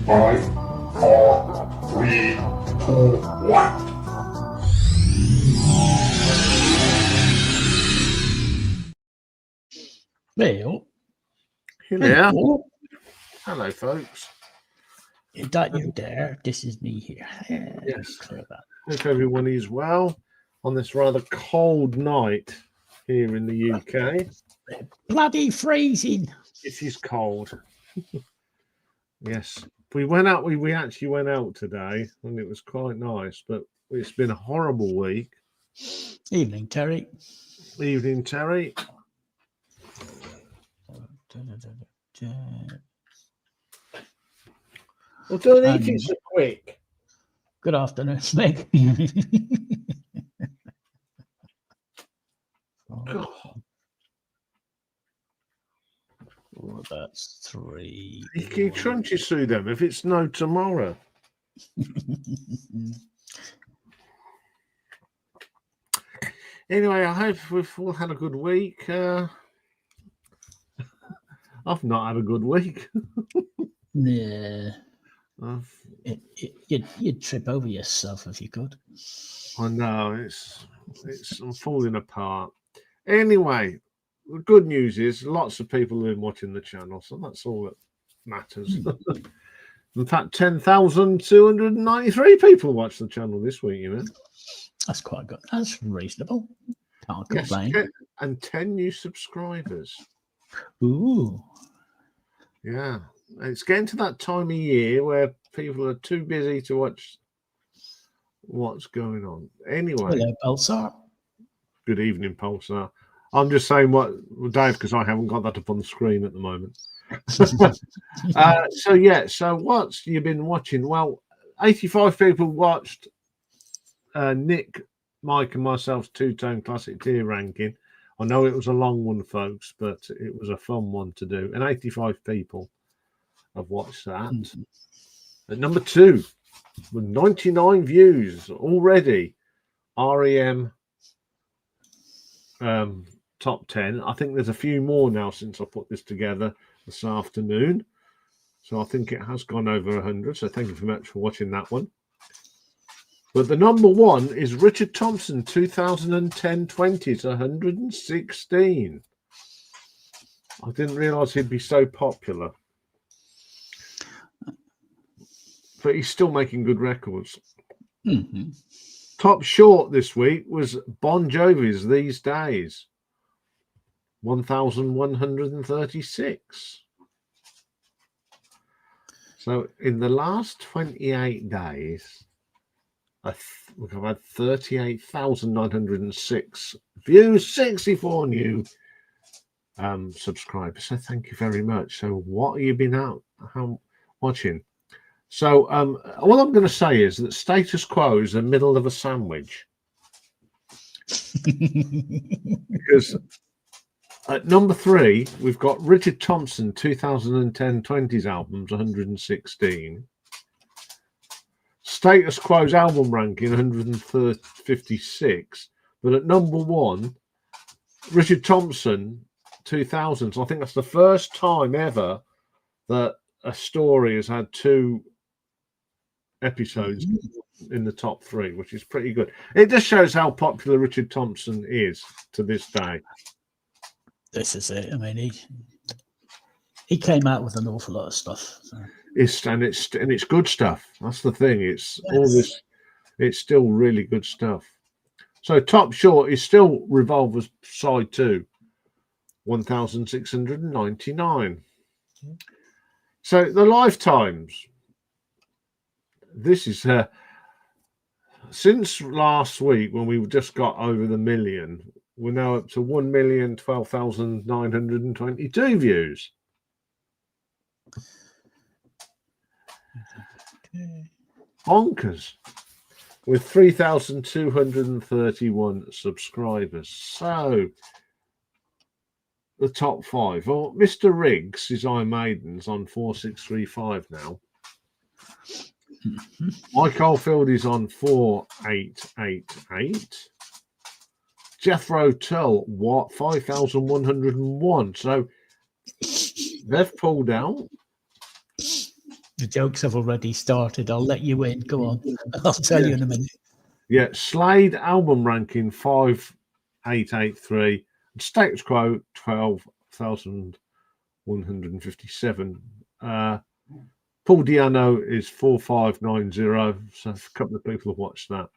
Five, four, three, two, one. Well, Hello. Hello, folks. that you there? This is me here. Yes. Clever. Hope everyone is well on this rather cold night here in the UK. Bloody freezing. It is cold. Yes. We went out. We actually went out today, and it was quite nice. But it's been a horrible week. Evening, Terry. Evening, Terry. Well, don't eat it so quick. Good afternoon, Meg. Oh, that's three. You keep trunches through them if it's no tomorrow. Anyway, I hope we've all had a good week. I've not had a good week. Yeah. You'd trip over yourself if you could. I know I'm falling apart. Anyway, the good news is lots of people have been watching the channel, so that's all that matters. In fact, 10,293 people watched the channel this week, you know. That's quite good. That's reasonable. Can't complain. Yes, and 10 new subscribers. Ooh. Yeah. It's getting to that time of year where people are too busy to watch what's going on. Anyway. Hello, Pulsar. Good evening, Pulsar. I'm just saying what, Dave, because I haven't got that up on the screen at the moment. So what's you been watching? Well, 85 people watched Nick, Mike, and myself's two-tone classic tier ranking. I know it was a long one, folks, but it was a fun one to do. And 85 people have watched that. At number 2, with 99 views already, REM top 10. I think there's a few more now since I put this together this afternoon. So I think it has gone over 100. So thank you very much for watching that one. But the number 1 is Richard Thompson, 2010-20s, 116. I didn't realise he'd be so popular. But he's still making good records. Mm-hmm. Top short this week was Bon Jovi's These Days, 1,136. So in the last 28 days, I've had 38,906 views, 64 new subscribers. So thank you very much. So what have you been watching? So all I'm going to say is that status quo is the middle of a sandwich. Because at number 3, we've got Richard Thompson, 2010-20s albums, 116. Status Quo's album ranking, 156. But at number 1, Richard Thompson, 2000s. I think that's the first time ever that a story has had 2 episodes in the top 3, which is pretty good. It just shows how popular Richard Thompson is to this day. This is it. I mean, he came out with an awful lot of stuff. So. It's good stuff. That's the thing. It's all this. It's still really good stuff. So top short is still Revolver's side 2, 1,699. So the lifetimes. This is since last week when we just got over the million, we're now up to 1,012,922 views. Bonkers. With 3,231 subscribers. So, the top 5. Well, Mr. Riggs, his Iron Maiden's on 4635 now. Mike Oldfield is on 4888. Jethro Tull, what? 5,101. So, they've pulled out. The jokes have already started. I'll let you in. Go on. I'll tell you in a minute. Yeah, Slade album ranking 5883. Status quo 12,157. Paul Diano is 4590. So a couple of people have watched that.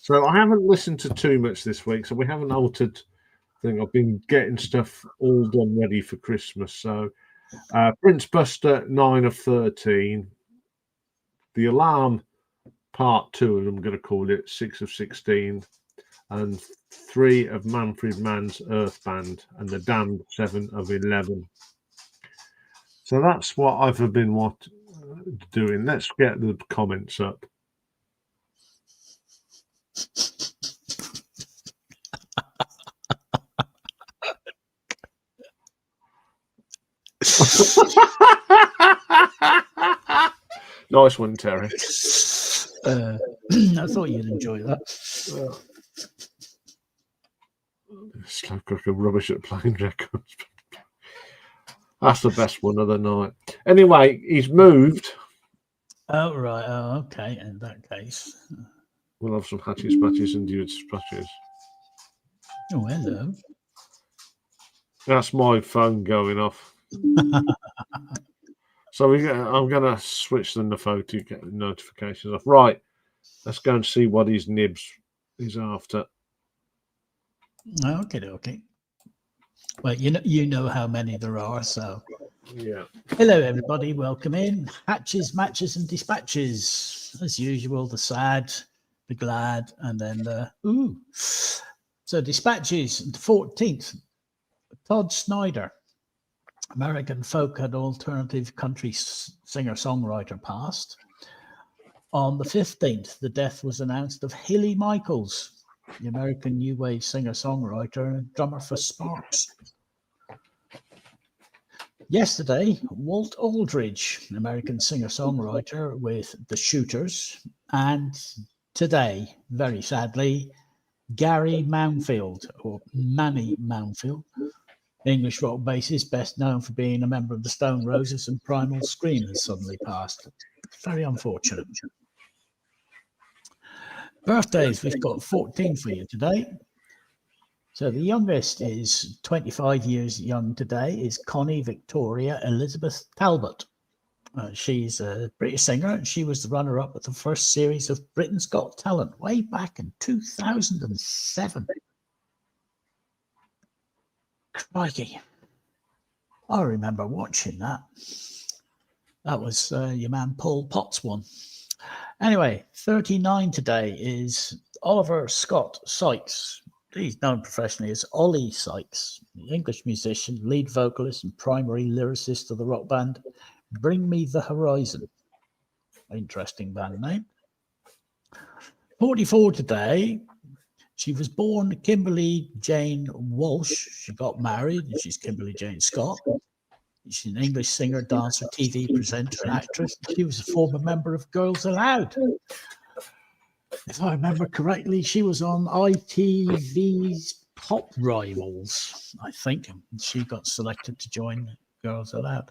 So I haven't listened to too much this week. So we haven't altered thing. I've been getting stuff all done ready for Christmas. So Prince Buster 9 of 13. The Alarm Part 2, and I'm going to call it 6 of 16. And 3 of Manfred Mann's Earth Band, and The Damned 7 of 11. So that's what I've been doing. Let's get the comments up. Nice one, Terry. I thought you'd enjoy that. Slow cooker rubbish at playing records. That's the best one of the night. Anyway, he's moved. Oh, right. Oh, okay. In that case. We'll have some hatches, matches, and dude splashes. Oh, hello. That's my phone going off. So I'm going to switch the phone to get the notifications off. Right. Let's go and see what his nibs is after. Okay. Well, you know how many there are, so. Yeah. Hello, everybody. Welcome in. Hatches, matches, and dispatches. As usual, the sad, the glad, and then the ooh. So dispatches, the 14th. Todd Snyder, American folk and alternative country singer-songwriter, passed. On the 15th, the death was announced of Hilly Michaels, the American new wave singer-songwriter and drummer for Sparks. Yesterday, Walt Aldridge, an American singer-songwriter with The Shooters. And today, very sadly, Gary Mounfield, or Manny Mounfield, English rock bassist, best known for being a member of the Stone Roses and Primal Scream, has suddenly passed. Very unfortunate. Birthdays, we've got 14 for you today. So the youngest is 25 years young today, is Connie Victoria Elizabeth Talbot. She's a British singer, and she was the runner-up at the first series of Britain's Got Talent way back in 2007. Crikey. I remember watching that. That was your man Paul Potts one. Anyway, 39 today is Oliver Scott Sykes. He's known professionally as Ollie Sykes, the English musician, lead vocalist, and primary lyricist of the rock band Bring Me the Horizon. Interesting band name. 44 today. She was born Kimberly Jane Walsh. She got married, and she's Kimberly Jane Scott. She's an English singer, dancer, TV presenter, and actress. She was a former member of Girls Aloud. If I remember correctly, she was on ITV's Pop Rivals, I think. She got selected to join Girls Aloud.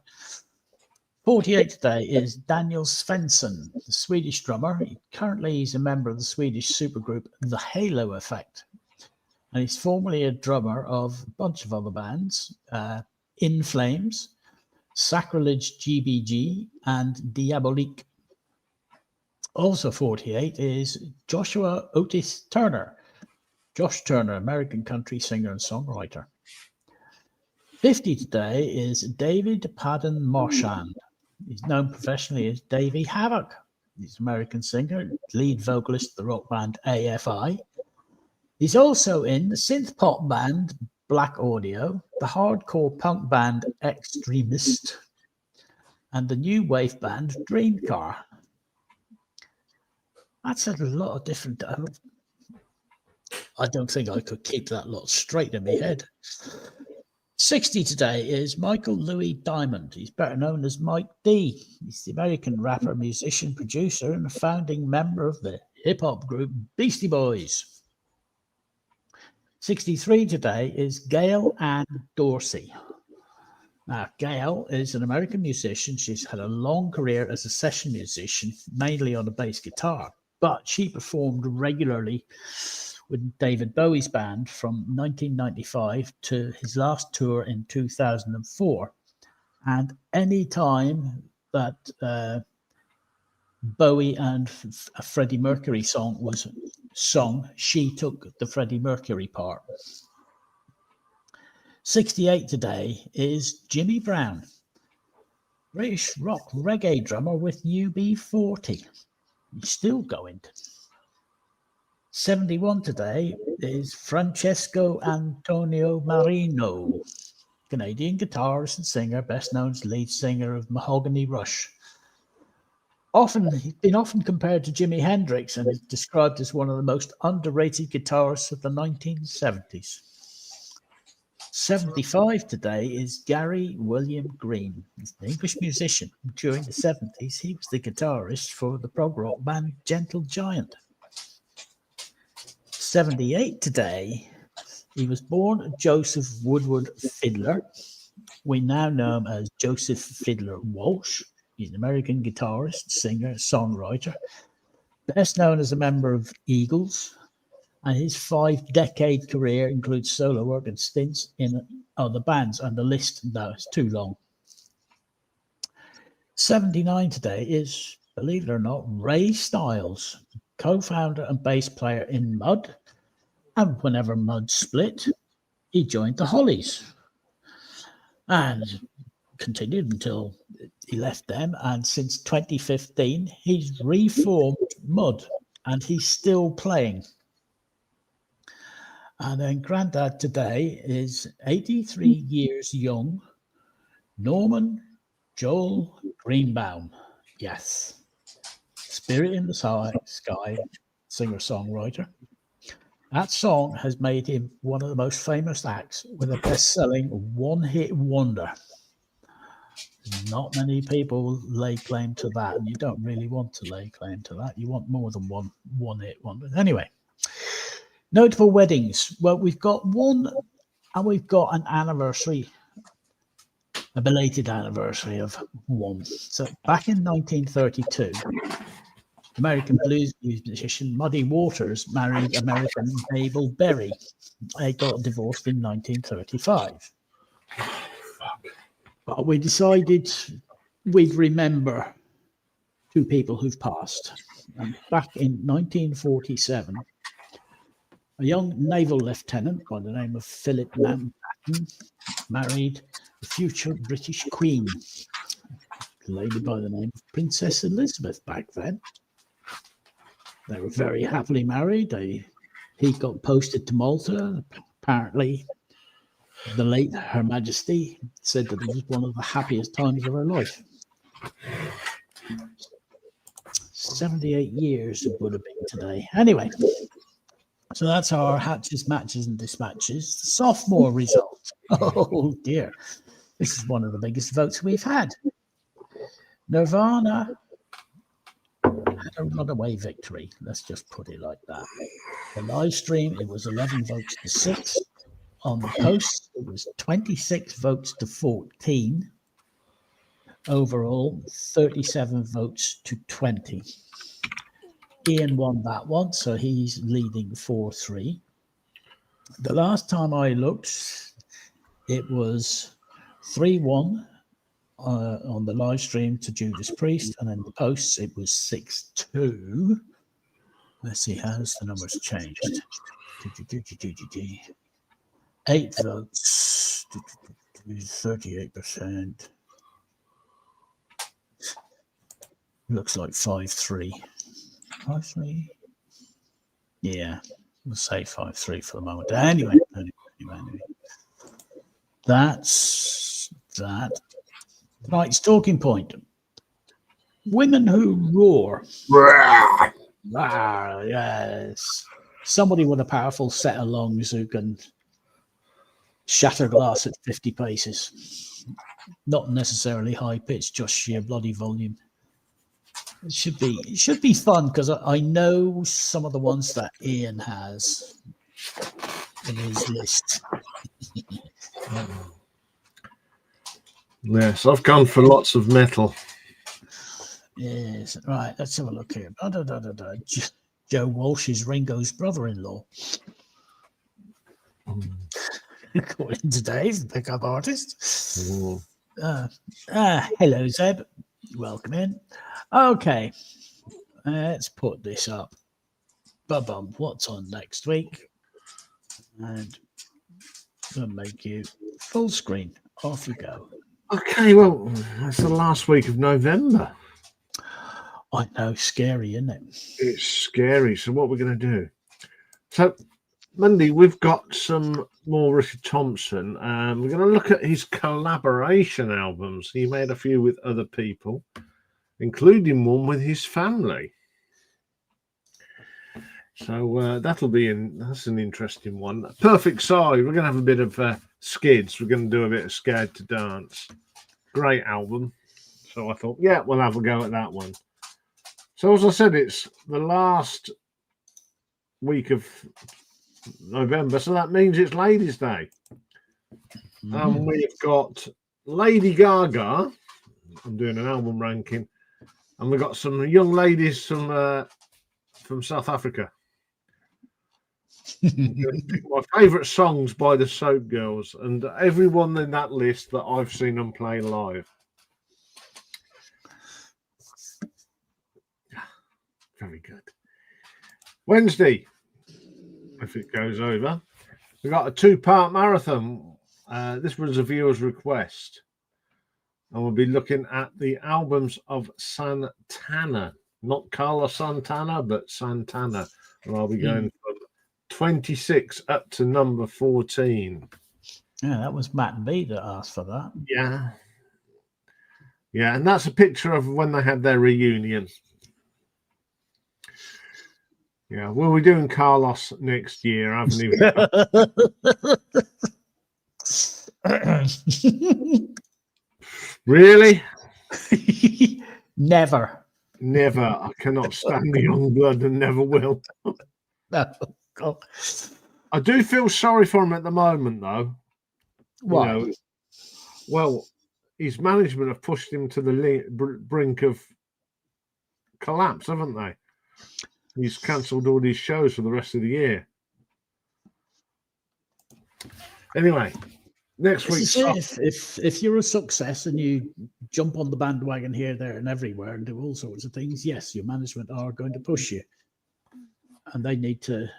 48 today is Daniel Svensson, the Swedish drummer. Currently, he's a member of the Swedish supergroup The Halo Effect. And he's formerly a drummer of a bunch of other bands, In Flames, Sacrilege GBG, and Diabolique. Also 48 is Joshua Otis Turner. Josh Turner, American country singer and songwriter. 50 today is David Padden Marchand. He's known professionally as Davey Havoc. He's an American singer, lead vocalist of the rock band AFI. He's also in the synth pop band Black Audio, the hardcore punk band Extremist, and the new wave band Dream Car. That's a lot of different. I don't think I could keep that lot straight in my head. 60 today is Michael Louis Diamond. He's better known as Mike D. He's the American rapper, musician, producer, and a founding member of the hip-hop group Beastie Boys. 63 today is Gail Ann Dorsey. Now, Gail is an American musician. She's had a long career as a session musician, mainly on a bass guitar, but she performed regularly with David Bowie's band from 1995 to his last tour in 2004. And any time that Bowie and a Freddie Mercury song was sung, she took the Freddie Mercury part. 68 today is Jimmy Brown, British rock reggae drummer with UB40. He's still going. 71 today is Francesco Antonio Marino, Canadian guitarist and singer, best known as lead singer of Mahogany Rush. He's been often compared to Jimi Hendrix and is described as one of the most underrated guitarists of the 1970s. 75 today is Gary William Green. He's an English musician. During the 70s, he was the guitarist for the prog rock band Gentle Giant. 78 today, he was born Joseph Woodward Fiddler. We now know him as Joseph Fiddler Walsh. He's an American guitarist, singer, songwriter, best known as a member of Eagles, and his 5-decade career includes solo work and stints in other bands, and the list now is too long. 79 today is, believe it or not, Ray Styles, co-founder and bass player in Mud, and whenever Mud split, he joined the Hollies and continued until he left them, and since 2015 he's reformed Mud and he's still playing. And then granddad today is 83 years young, Norman Joel Greenbaum. Yes. Spirit in the Sky, singer-songwriter. That song has made him one of the most famous acts with a best-selling one-hit wonder. Not many people lay claim to that, and you don't really want to lay claim to that. You want more than one-hit wonder. Anyway, notable weddings. Well, we've got one, and we've got an anniversary, a belated anniversary of one. So back in 1932, American blues musician Muddy Waters married American Mabel Berry. They got divorced in 1935. But we decided we'd remember two people who've passed. And back in 1947, a young naval lieutenant by the name of Philip Mountbatten married the future British Queen, a lady by the name of Princess Elizabeth back then. They were very happily married. He got posted to Malta. Apparently, the late Her Majesty said that it was one of the happiest times of her life. 78 years it would have been today. Anyway, so that's our hatches, matches, and dispatches. The sophomore result. Oh dear. This is one of the biggest votes we've had. Nirvana had a runaway victory. Let's just put it like that. The live stream, it was 11 votes to 6. On the post, it was 26 votes to 14. Overall, 37 votes to 20. Iain won that one, so he's leading 4-3. The last time I looked, it was 3-1 on the live stream to Judas Priest, and then the posts, it was 6-2. Let's see, how's the numbers changed? 8 votes, 38%. Looks like 5-3. 5-3? Yeah, we'll say 5-3 for the moment. Anyway. That's that. Tonight's talking point. Women who roar. Ah, yes. Somebody with a powerful set of lungs who can shatter glass at 50 paces. Not necessarily high pitch, just sheer bloody volume. It should be fun because I know some of the ones that Iain has in his list. Yes, I've gone for lots of metal. Yes, right. Let's have a look here. Joe Walsh is Ringo's brother-in-law. According to Dave, the pickup artist. Hello, Zeb. Welcome in. Okay, let's put this up. Bum, what's on next week? And I'll make you full screen. Off you go. Okay, well, that's the last week of November. I know, scary, isn't it? It's scary. So what we're going to do? So Monday, we've got some more Richard Thompson. We're going to look at his collaboration albums. He made a few with other people, including one with his family. So that's an interesting one. Perfect Side. We're going to have a bit of Skids. We're going to do a bit of Scared to Dance. Great album. So I thought, yeah, we'll have a go at that one. So as I said, it's the last week of November, so that means it's Ladies' Day. And we've got Lady Gaga. I'm doing an album ranking. And we've got some young ladies from South Africa. I'm going to pick my favourite songs by the Soap Girls, and everyone in that list that I've seen them play live. Very good. Wednesday, if it goes over, we've got a 2-part marathon. This was a viewer's request. And we'll be looking at the albums of Santana. Not Carlos Santana, but Santana. And I'll be going from 26 up to number 14. Yeah, that was Matt B that asked for that. Yeah. Yeah, and that's a picture of when they had their reunion. Yeah, we'll be doing Carlos next year, haven't we? Really? Never. Never. I cannot stand the young blood and never will. No. God. I do feel sorry for him at the moment, though. Why? You know, well, his management have pushed him to the brink of collapse, haven't they? He's cancelled all these shows for the rest of the year. Anyway, next week. If you're a success and you jump on the bandwagon here, there, and everywhere and do all sorts of things, yes, your management are going to push you. And they need to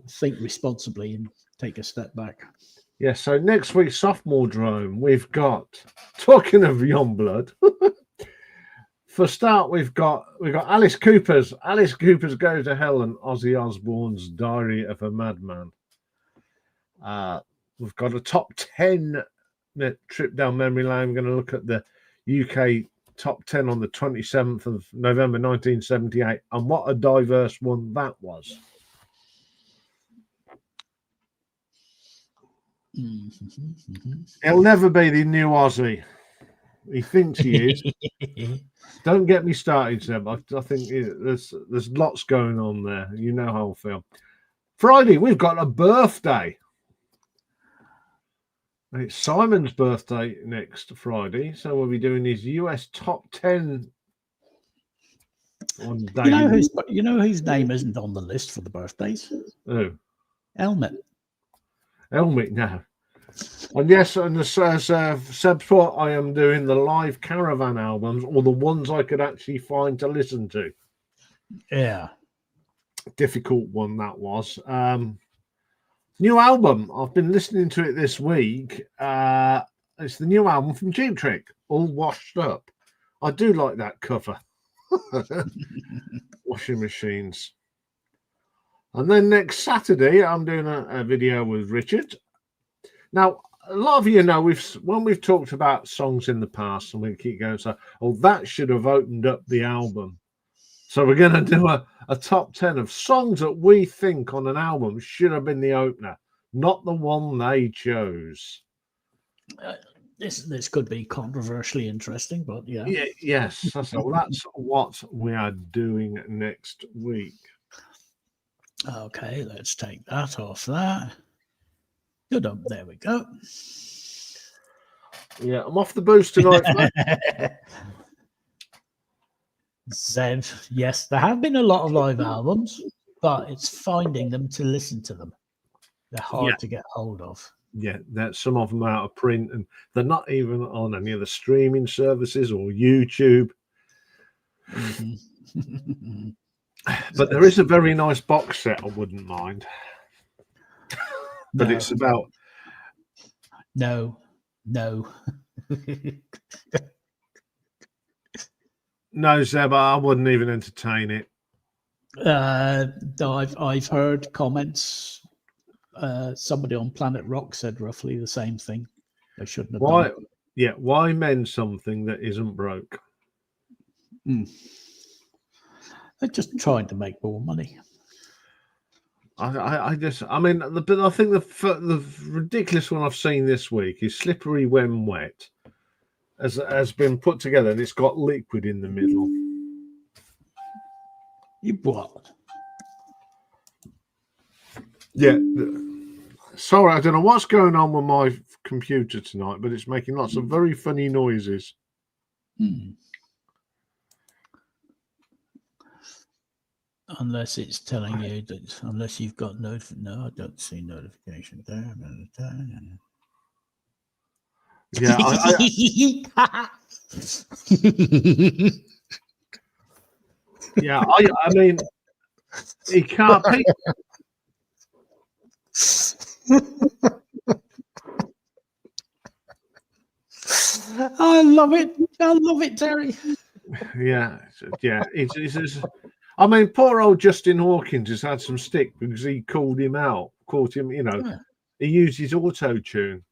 think responsibly and take a step back. Yeah, so next week, Sophomore Dome, we've got, talking of Youngblood, for a start, we've got Alice Cooper's Go to Hell and Ozzy Osbourne's Diary of a Madman. We've got a top 10 trip down memory lane. We're going to look at the UK top 10 on the 27th of November 1978, and what a diverse one that was. He'll never be the new Ozzy. He thinks he is. Don't get me started, Seb. I think there's lots going on there. You know how I feel. Friday, we've got a birthday. It's Simon's birthday next Friday, so we'll be doing his US top 10 on day. You know whose name isn't on the list for the birthdays? Who? Helmet. Helmet, no. And yes, and as Seb thought, I am doing the live Caravan albums, or the ones I could actually find to listen to. Yeah. Difficult one that was. New album. I've been listening to it this week. It's the new album from Cheap Trick, All Washed Up. I do like that cover. Washing machines. And then next Saturday, I'm doing a video with Richard. Now, a lot of you know when we've talked about songs in the past, and we keep going, so that should have opened up the album. So we're going to do a top 10 of songs that we think on an album should have been the opener, not the one they chose. This could be controversially interesting, but yeah. Yes. So that's what we are doing next week. Okay, let's take that off that. Good up. There we go. Yeah, I'm off the boost tonight. Zed, yes, there have been a lot of live albums, but it's finding them to listen to them. They're hard to get hold of. Yeah, that some of them are out of print and they're not even on any of the streaming services or YouTube. Mm-hmm. But there is a very nice box set I wouldn't mind. But it's about... No. No, Zeb, I wouldn't even entertain it. I've heard comments. Somebody on Planet Rock said roughly the same thing. They shouldn't have done it. Yeah, why mend something that isn't broke? They're just trying to make more money. I mean, I think the ridiculous one I've seen this week is Slippery When Wet. Has been put together and it's got liquid in the middle. You what? Yeah. Sorry, I don't know what's going on with my computer tonight, but it's making lots of very funny noises. Unless it's telling you that, unless you've got no, I don't see notification there. Yeah, I mean, he can't. I love it, Terry. Yeah. It's I mean, poor old Justin Hawkins has had some stick because he caught him. He used his auto tune.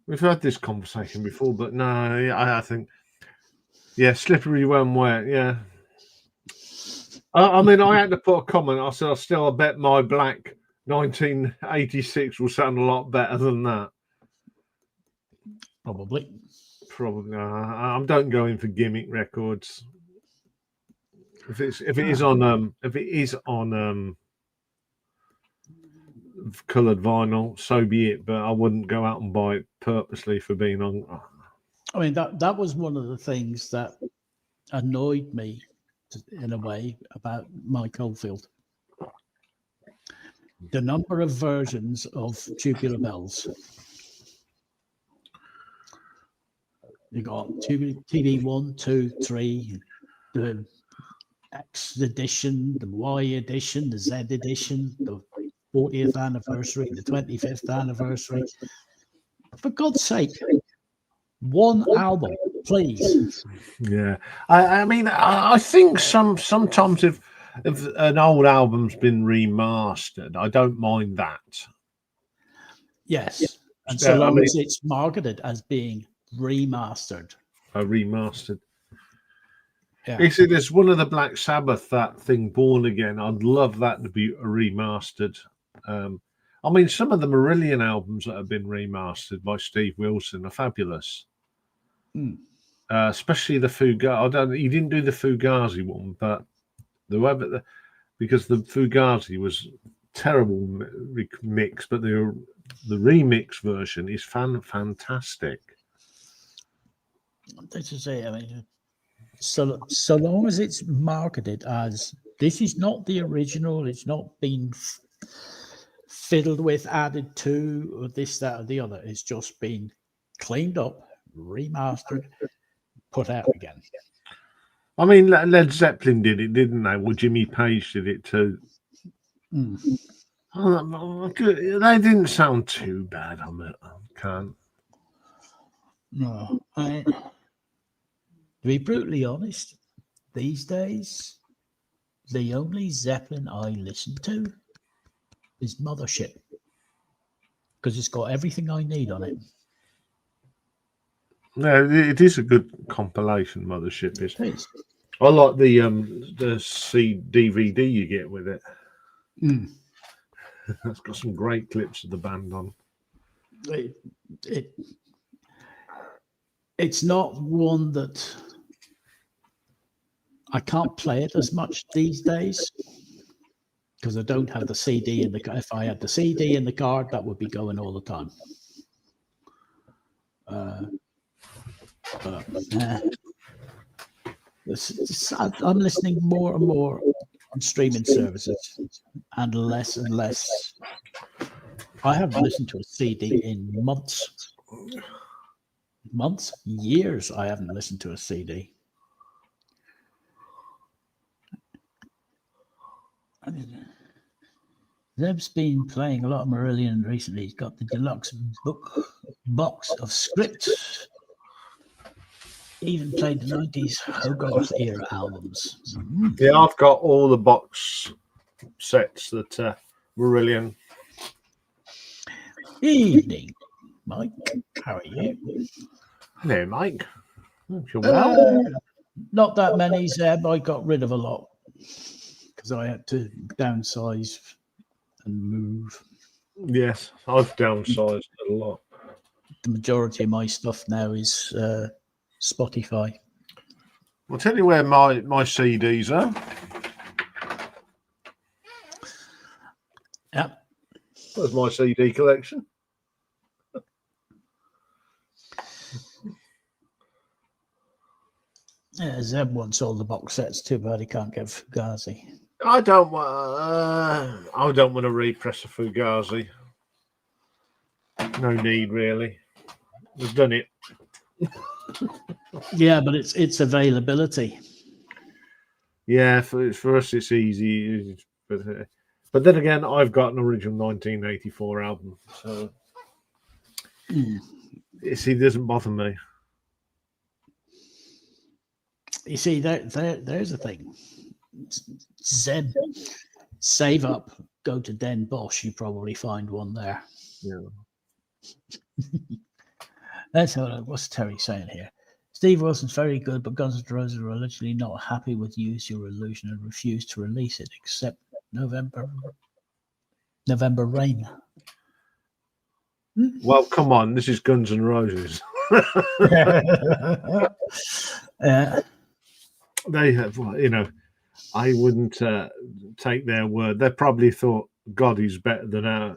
We've had this conversation before, but no, I think, Slippery When Wet, yeah. I mean, I had to put a comment. I said, I bet my Black 1986 will sound a lot better than that. Probably. I don't go in for gimmick records. If it is on coloured vinyl, so be it. But I wouldn't go out and buy it purposely for being on. I mean, that was one of the things that annoyed me in a way about Mike Oldfield. The number of versions of Tubular Bells. You got TV 1, 2, 3, the X edition, the Y edition, the Z edition, the 40th anniversary, the 25th anniversary. For God's sake, one album, please. Yeah, I mean, I think sometimes if an old album's been remastered, I don't mind that. Yes, and so long as it's marketed as being remastered. Remastered. Yeah. You see, there's one of the Black Sabbath, that thing, Born Again. I'd love that to be remastered. I mean, some of the Marillion albums that have been remastered by Steve Wilson are fabulous. Especially the Fugazi. He didn't do the Fugazi one, but because the Fugazi was terrible mix, but the remix version is fantastic. This is it. I mean, so long as it's marketed as this is not the original, it's not been fiddled with, added to, or this, that, or the other. It's just been cleaned up, remastered, put out again. I mean, Led Zeppelin did it, didn't they? Well, Jimmy Page did it too. They didn't sound too bad on it. I can't. No, to be brutally honest, these days, the only Zeppelin I listen to is Mothership, because it's got everything I need on it. No, it is a good compilation, Mothership is. It is. I like the DVD you get with it. Mm. That's got some great clips of the band on. It's not one that I can't play it as much these days because I don't have the CD in the car. If I had the CD in the car, that would be going all the time. I'm listening more and more on streaming services and less. I haven't listened to a CD in months, years. I haven't listened to a CD. Zeb's been playing a lot of Marillion recently. He's got the deluxe box of scripts. Even played the 90s Hogarth era albums. Yeah, I've got all the box sets that Marillion. Evening, Mike. How are you? Hello, Mike. Well. Not that many, Zeb. I got rid of a lot because I had to downsize and move. Yes, I've downsized a lot. The majority of my stuff now is Spotify. I'll tell you where my CDs are. Yeah. There's my CD collection. Yeah, Zeb wants all the box sets too bad he can't get Fugazi. I don't want to repress a Fugazi. No need, really. We've done it. Yeah, but it's availability. Yeah, for us it's easy, but then again, I've got an original 1984 album, so you see, it doesn't bother me. You see, there's the thing. Zeb, save up, go to Den Bosch, you probably find one there. Yeah. Let's have a look. What's Terry saying here? Steve Wilson's very good, but Guns N' Roses are allegedly not happy with Use Your Illusion and refuse to release it except November Rain. Well, come on, this is Guns N' Roses. They have, I wouldn't take their word. They probably thought God is better than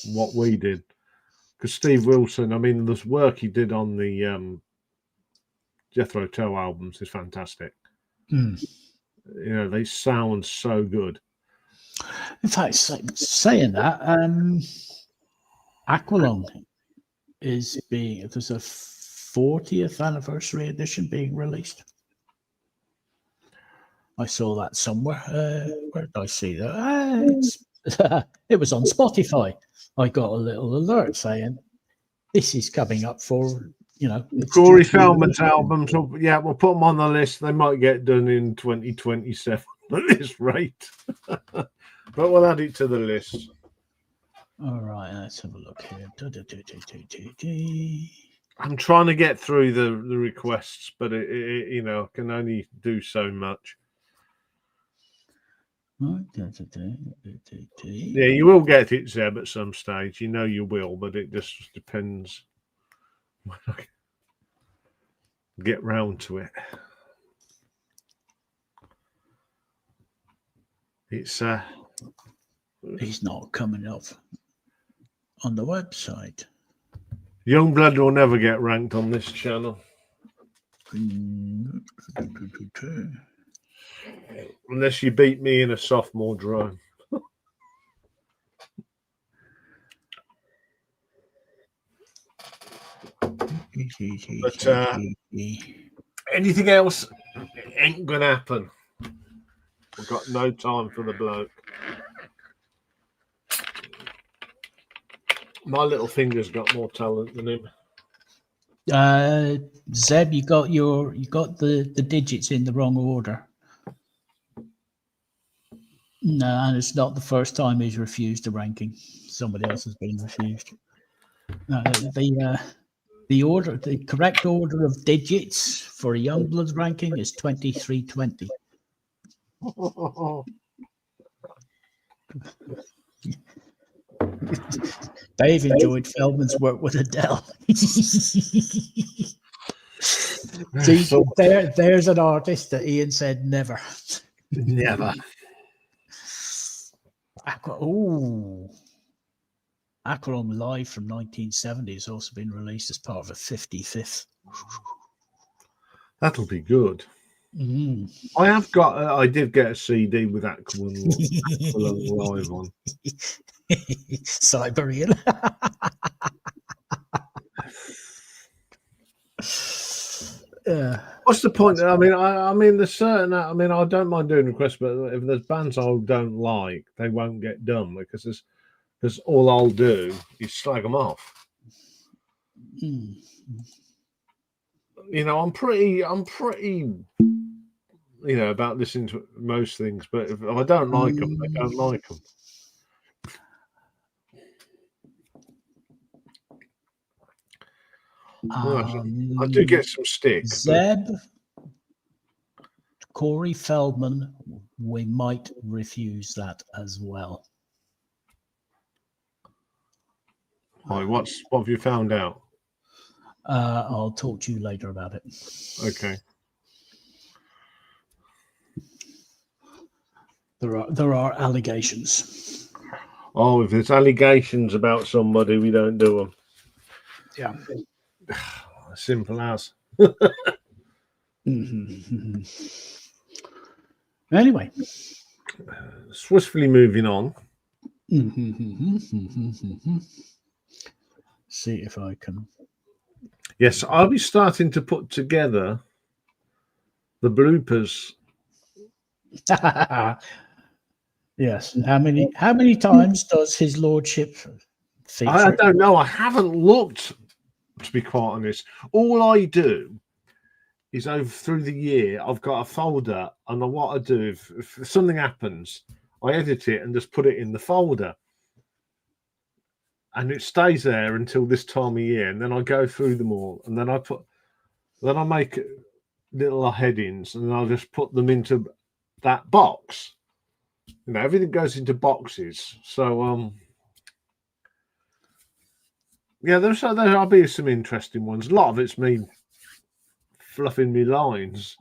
what we did. Because Steve Wilson, I mean, this work he did on the Jethro Tull albums is fantastic. They sound so good. In fact, saying that, Aqualung there's a 40th anniversary edition being released. I saw that somewhere. Where did I see that? It was on Spotify. I got a little alert saying this is coming up for, Corey Feldman's albums. Yeah, we'll put them on the list. They might get done in 2027 at this rate. But we'll add it to the list. All right, let's have a look here. I'm trying to get through the requests, but it can only do so much. Yeah, you will get it, Zeb, at some stage. You will, but it just depends when I get round to it. It's he's not coming up on the website. Youngblood will never get ranked on this channel. Unless you beat me in a sophomore drone. But anything else ain't gonna happen. I've got no time for the bloke. My little finger's got more talent than him. Zeb, you got the digits in the wrong order. No, and it's not the first time he's refused a ranking. Somebody else has been refused. No, The correct order of digits for a Youngblood ranking is 2320. Dave enjoyed Feldman's work with Adele. See, So- there's an artist that Iain said never. Never. Aqualung Live from 1970 has also been released as part of a 55th. That'll be good. Mm. I have got. I did get a CD with Aqualung Live on. Siberian. What's the point? I mean, there's certain. I mean, I don't mind doing requests, but if there's bands I don't like, they won't get done because all I'll do is slag them off. Mm. You know, I'm pretty. You know, about listening to most things, but if I don't like them, I don't like them. I do get some stick. Zeb, Corey Feldman, we might refuse that as well. Right, what have you found out? I'll talk to you later about it. Okay. There are allegations. Oh, if there's allegations about somebody, we don't do them. Yeah. Simple as. Mm-hmm. Anyway. Swiftly moving on. See if I can. Yes, I'll be starting to put together the bloopers. Yes. How many times does his lordship feature? I don't know. I haven't looked, to be quite honest. All I do is through the year, I've got a folder, and what I do if something happens, I edit it and just put it in the folder, and it stays there until this time of year, and then I go through them all, and then I make little headings, and I'll just put them into that box. You know, everything goes into boxes. So yeah, there'll be some interesting ones. A lot of it's me fluffing me lines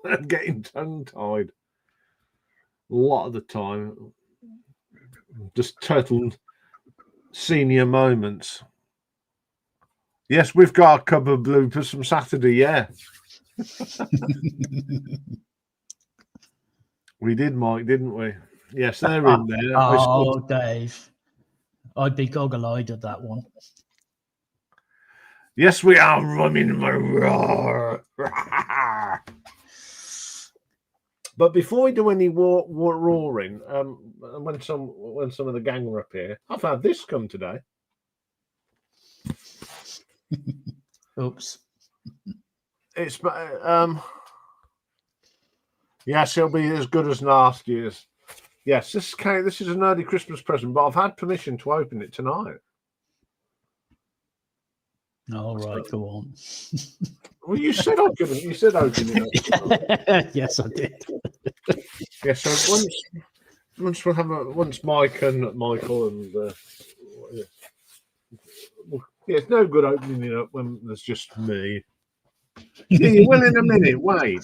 and getting tongue-tied. A lot of the time, just total senior moments. Yes, we've got a couple of bloopers from Saturday, yeah. We did, Mike, didn't we? Yes, they're in there. Oh, Dave. I'd be goggle-eyed at that one. Yes, we are running my roar. But before we do any roaring, when some of the gang were up here, I've had this come today. Oops. It's yes, it'll be as good as last year's. Yes, this is an early Christmas present, but I've had permission to open it tonight. All right, go on. Well, you said I couldn't. You said open it. Yes, I did. Yeah, so once Mike and Michael and yeah, it's no good opening it up when there's just me. Yeah, you will in a minute. Wait.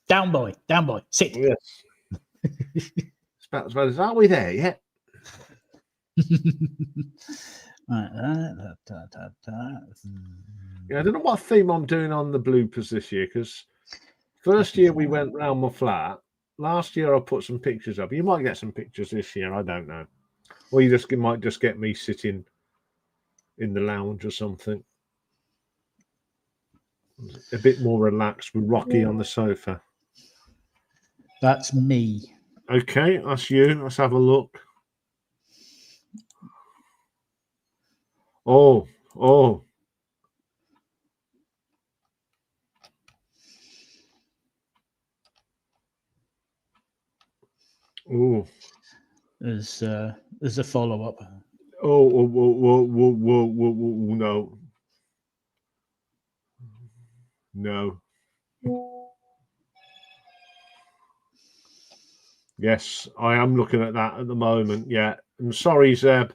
Down, boy. Sit. Yes. It's about as well as are we there yet? Yeah, I don't know what theme I'm doing on the bloopers this year, because first year we went round my flat. Last year I put some pictures up. You might get some pictures this year, I don't know. Or you might just get me sitting in the lounge or something. A bit more relaxed with Rocky on the sofa. That's me. Okay, that's you. Let's have a look. Oh. Oh. There's a follow-up. No. No. Yes, I am looking at that at the moment. Yeah. I'm sorry, Zeb.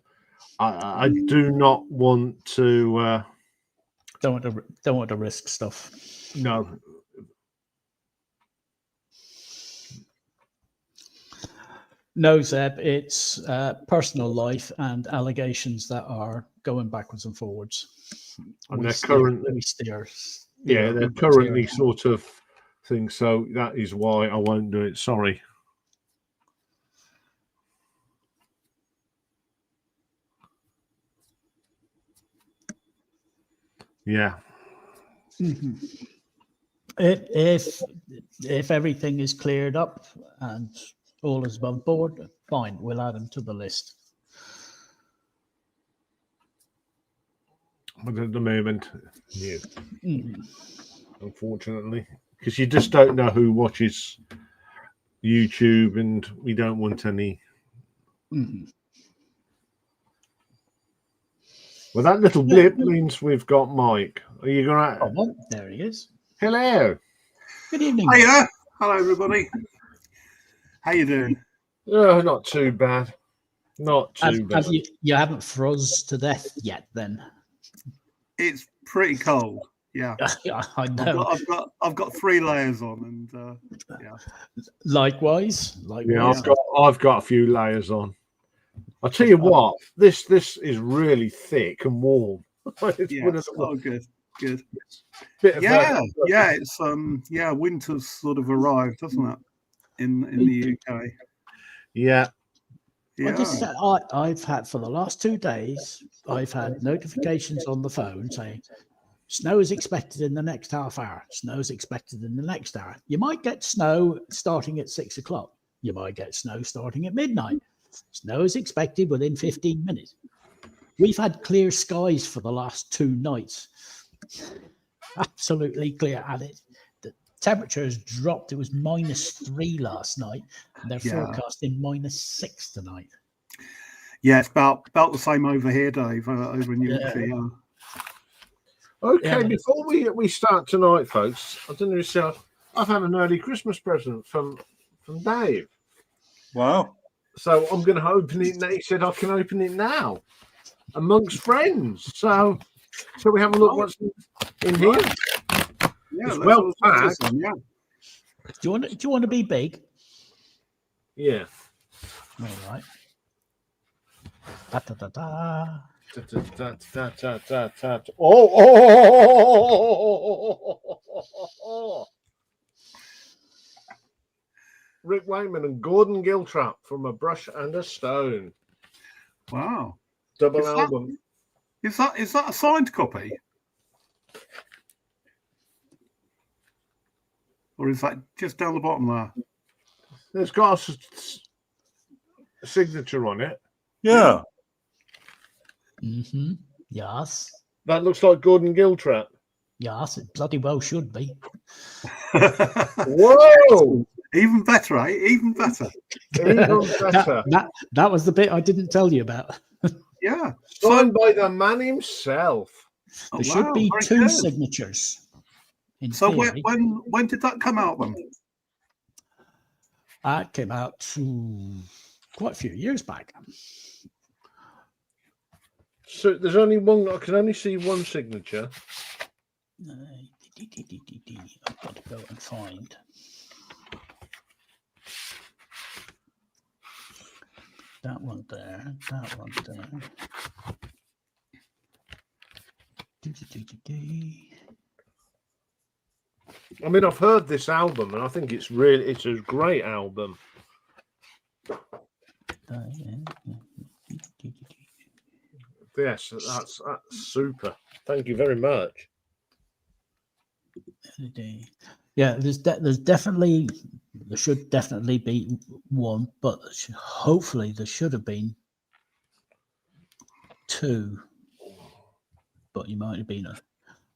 I do not want to. Don't want to risk stuff. No. No, Zeb. It's personal life and allegations that are going backwards and forwards. And they're currently. We steer. Yeah, they're currently sort of things. So that is why I won't do it. Sorry. Yeah. Mm-hmm. If everything is cleared up and all is above board, fine, we'll add them to the list. But at the moment, yeah. Mm-hmm. Unfortunately, because you just don't know who watches YouTube, and we don't want any. Mm-hmm. Well, that little blip means we've got Mike. Are you gonna? Oh, there he is. Hello. Good evening. Hiya. Hello, everybody. How you doing? Oh, not too bad. Not too bad. You haven't froze to death yet, then? It's pretty cold. Yeah, I know. I've got 3 layers on, and yeah. Likewise. Yeah, I've got a few layers on. I'll tell you what, this is really thick and warm. Good. Yeah. It's winter's sort of arrived, hasn't it? In the UK. Yeah. Well, I've had for the last 2 days, I've had notifications on the phone saying snow is expected in the next half hour. Snow is expected in the next hour. You might get snow starting at 6 o'clock. You might get snow starting at midnight. Snow is expected within 15 minutes. We've had clear skies for the last 2 nights. Absolutely clear. And the temperature has dropped. It was -3 last night. And they're forecasting -6 tonight. Yeah, it's about the same over here, Dave, over in Yorkshire. Yeah. Okay, before we start tonight, folks, I don't know if I've had an early Christmas present from Dave. Wow. So I'm going to open it. He said I can open it now amongst friends. So shall we have a look what's in here? Yeah, it's well packed. Yeah. Do you want to be big? Yeah. All right. Da, da, da, da. Oh! Rick Wakeman and Gordon Giltrap from A Brush and a Stone. Wow. Double album. Is that a signed copy? Or is that just down the bottom there? It's got a signature on it. Yeah. Mm-hmm. Yes. That looks like Gordon Giltrap. Yes, it bloody well should be. Whoa! Even better, eh? Even better. Even better. That was the bit I didn't tell you about. Yeah. Signed by the man himself. There should be 2 signatures. So when did that come out then? That came out quite a few years back. So there's only one. I can only see one signature. I've got to go and find. That one there. That one there. I mean, I've heard this album, and I think it's a great album. Yes, that's super. Thank you very much. Yeah, there should definitely be one, but hopefully there should have been 2. But you might have been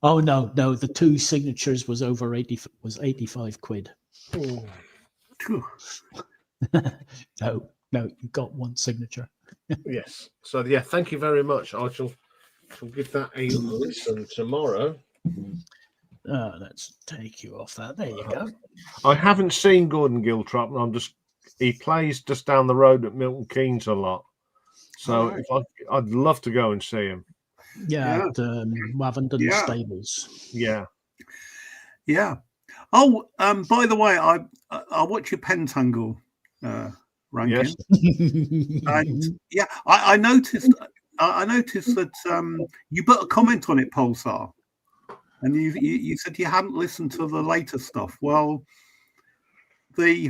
Oh no, the 2 signatures was over 85 quid. Ooh. No, No, you've got one signature. Yes. So yeah, thank you very much. I shall give that a listen tomorrow. Let's take you off that. There you go. I haven't seen Gordon Giltrap, and he plays just down the road at Milton Keynes a lot. So Right. I'd love to go and see him. Yeah, at Wavendon Stables. Yeah. Yeah. Oh, by the way, I watch your Pentangle ranking, Yes. and yeah, I noticed that you put a comment on it, Pulsar, and you said you hadn't listened to the later stuff. Well, the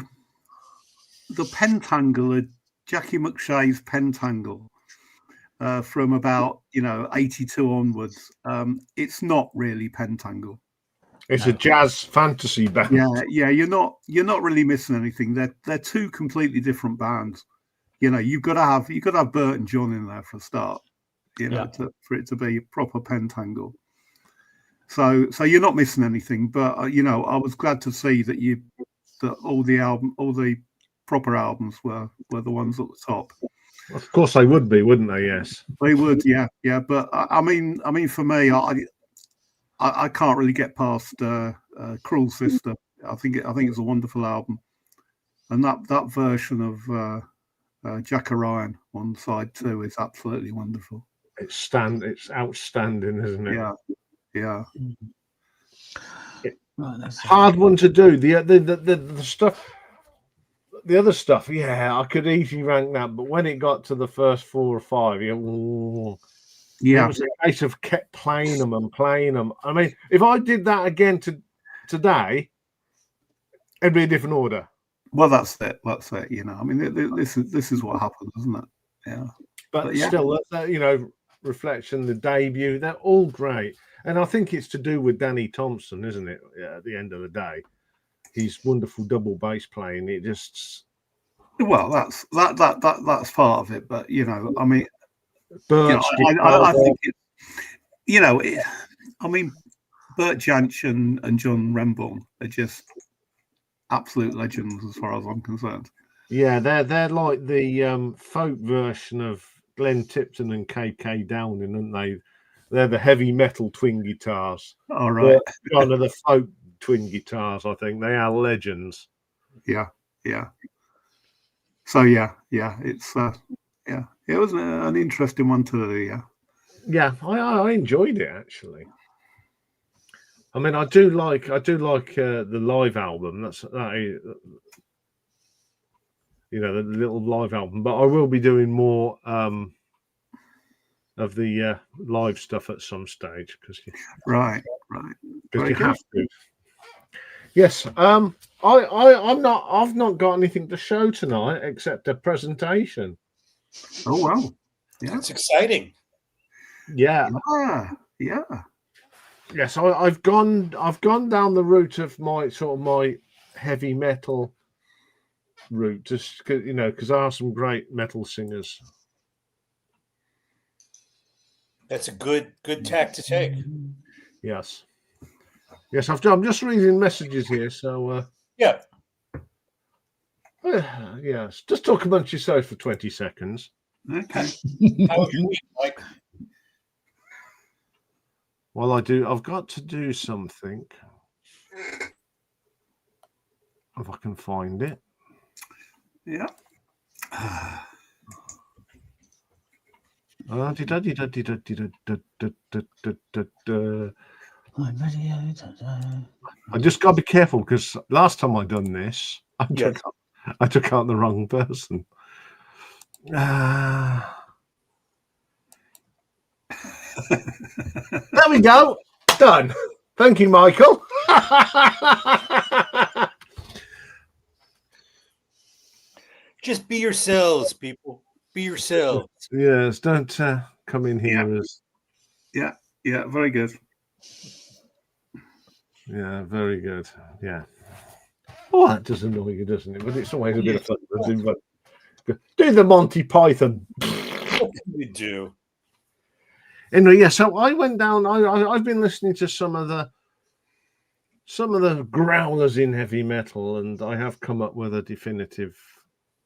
Pentangle, Jackie McShay's Pentangle, from about 82 onwards, it's not really Pentangle. It's a jazz fantasy band. Yeah, you're not really missing anything. They're two completely different bands. You've got to have Bert and John in there for a start. For it to be a proper Pentangle. So you're not missing anything. But I was glad to see that all the proper albums were the ones at the top. Of course they would be, wouldn't they? Yes, they would. Yeah. But I mean, for me, I can't really get past Cruel Sister. I think it's a wonderful album, and that version of Jack Orion on side 2 is absolutely wonderful. It's outstanding, isn't it? Yeah. Hard one to do. The stuff, the other stuff. Yeah, I could easily rank that, but when it got to the first 4 or 5, it was a case of kept playing them. I mean, if I did that again today, it'd be a different order. Well, that's it. I mean, this is what happens, isn't it? Yeah. But still, Reflection, the debut, they're all great. And I think it's to do with Danny Thompson, isn't it? Yeah, at the end of the day, his wonderful double bass playing. It just that's part of it. But I mean, Birch, I think it. I mean, Bert Jansch and John Renbourn are just absolute legends as far as I'm concerned. Yeah, they're like the folk version of Glenn Tipton and KK Downing, aren't they? They're the heavy metal twin guitars. All right. They're kind of the folk twin guitars, I think. They are legends. Yeah. So it's it was an interesting one to do. Yeah, I enjoyed it actually. I mean, I do like the live album. The little live album. But I will be doing more of the live stuff at some stage because right because you have to. Yes, I've not got anything to show tonight except a presentation. Oh wow, yeah, it's exciting. Yeah. Yes, I've gone down the route of my heavy metal route, just because there are some great metal singers. That's a good tack to take. Yes, I'm just reading messages here, so yeah. Yes, just talk amongst yourself for 20 seconds. Okay. How was your week, Mike? Well, I've got to do something. If I can find it. Yeah. I just got to be careful because last time I done this, I took out the wrong person. There we go. Done. Thank you, Michael. Just be yourselves, people. Be yourselves. Yes, don't come in here as... Yeah, very good. Yeah, very good. Yeah. Oh, that does annoy you, doesn't it? But it's always a bit of fun. But do the Monty Python. What can you do? Anyway, yeah. So I went down. I've been listening to some of the growlers in heavy metal, and I have come up with a definitive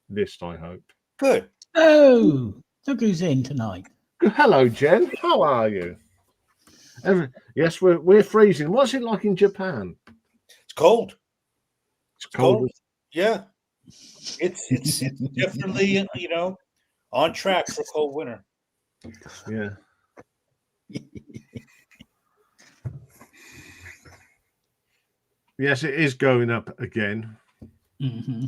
list. I hope. Good. Oh, look who's in tonight. Hello, Jen. How are you? Yes, we're freezing. What's it like in Japan? It's cold. It's cold. Yeah. It's definitely, on track for a cold winter. Yeah. Yes, it is going up again. Mm-hmm.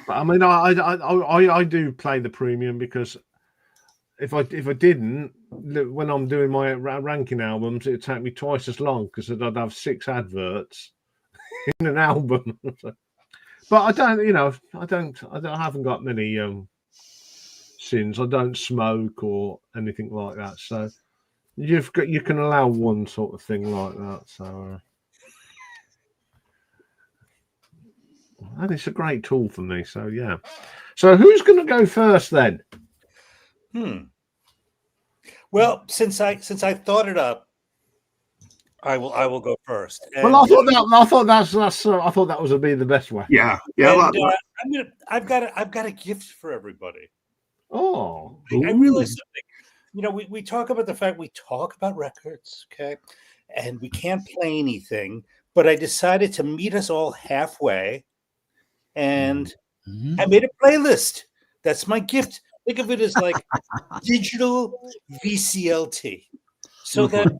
But I mean, I do play the premium because if I didn't, when I'm doing my ranking albums, it'd take me twice as long because I'd have 6 adverts in an album. But I don't, I haven't got many sins. I don't smoke or anything like that. So you can allow one sort of thing like that. So. And it's a great tool for me. So yeah. So who's going to go first then? Well, since I thought it up, I will go first. Well, I thought that was be the best way. Yeah. And, I've got a gift for everybody. Oh, I realized something. We talk about the fact we talk about records, okay, and we can't play anything. But I decided to meet us all halfway, and I made a playlist. That's my gift. Think of it as like digital VCLT. So that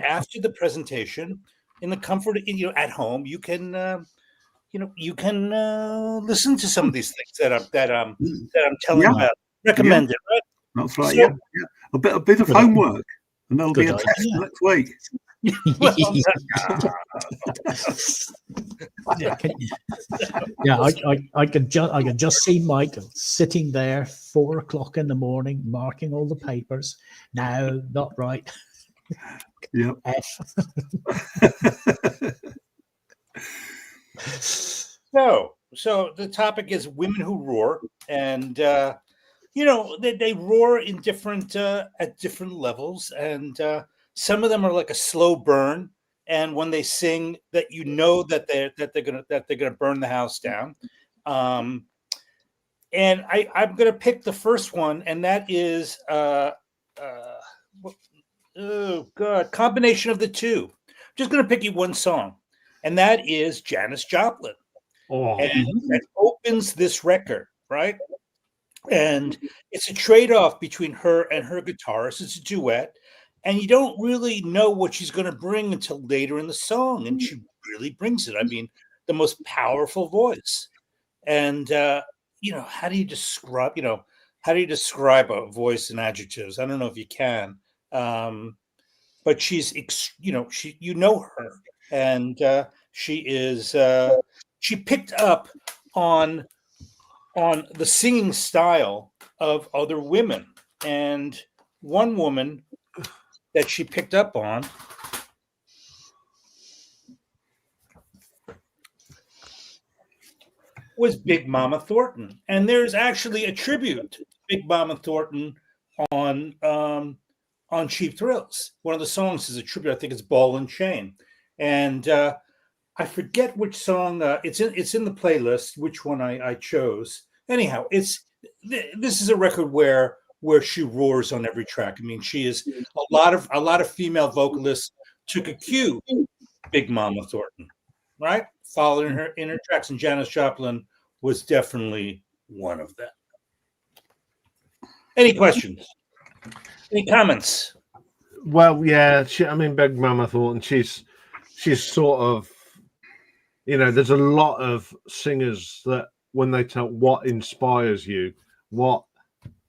after the presentation, in the comfort, at home, you can listen to some of these things that I'm telling you about. Recommend it, right? That's right. So, yeah. A bit of homework, and there'll be a test next week. I could just see Mike sitting there 4 o'clock in the morning, marking all the papers. No, not right. Yep. F. So the topic is women who roar, and they roar in different at different levels, and some of them are like a slow burn, and when they sing, that they're gonna burn the house down. And I'm gonna pick the first one, and that is combination of the two. I'm just gonna pick you one song, and that is Janis Joplin. And that opens this record, right? And it's a trade-off between her and her guitarist. It's a duet, and you don't really know what she's going to bring until later in the song, and she really brings it. I mean, the most powerful voice. And how do you describe a voice in adjectives? I don't know if you can, but she's her, and she is. She picked up on the singing style of other women, and one woman that she picked up on was Big Mama Thornton. And there's actually a tribute to Big Mama Thornton on Cheap Thrills. One of the songs is a tribute. I think it's Ball and Chain. And I forget which song. It's in the playlist. Which one I chose? Anyhow, this is a record where she roars on every track. I mean, she is a lot of female vocalists took a cue, Big Mama Thornton, right? Following her in her tracks, and Janis Joplin was definitely one of them. Any questions? Any comments? Well, yeah, Big Mama Thornton. She's sort of, there's a lot of singers that when they tell what inspires you,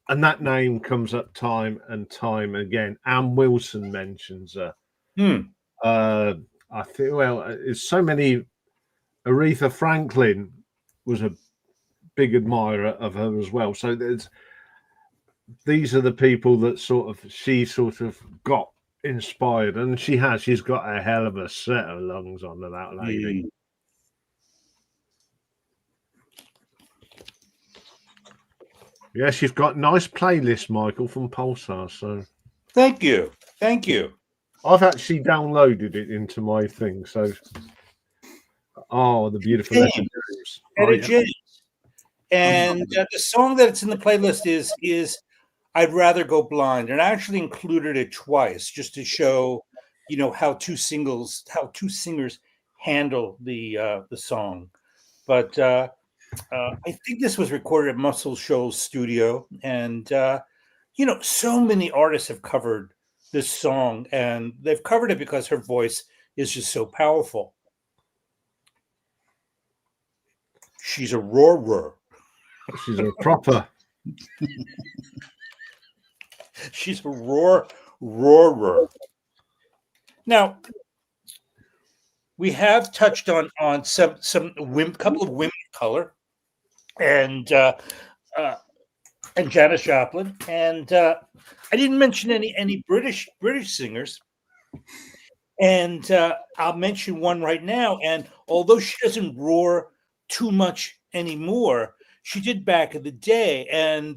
and that name comes up time and time again. Ann Wilson mentions her. I think, it's so many. Aretha Franklin was a big admirer of her as well. So these are the people that she got inspired, and she's got a hell of a set of lungs on that lady. Yeah, she's got nice playlist, Michael, from Pulsar. So thank you. I've actually downloaded it into my thing. So the beautiful Etta James. And the song that's in the playlist is I'd Rather Go Blind, and I actually included it twice just to show, how two singers handle the song. But I think this was recorded at Muscle Shoals Studio, and so many artists have covered this song, and they've covered it because her voice is just so powerful. She's a roarer. She's a proper. She's a roarer. Now, we have touched on some couple of women of color, and Janis Joplin, and I didn't mention any British singers, and I'll mention one right now. And although she doesn't roar too much anymore, she did back in the day. And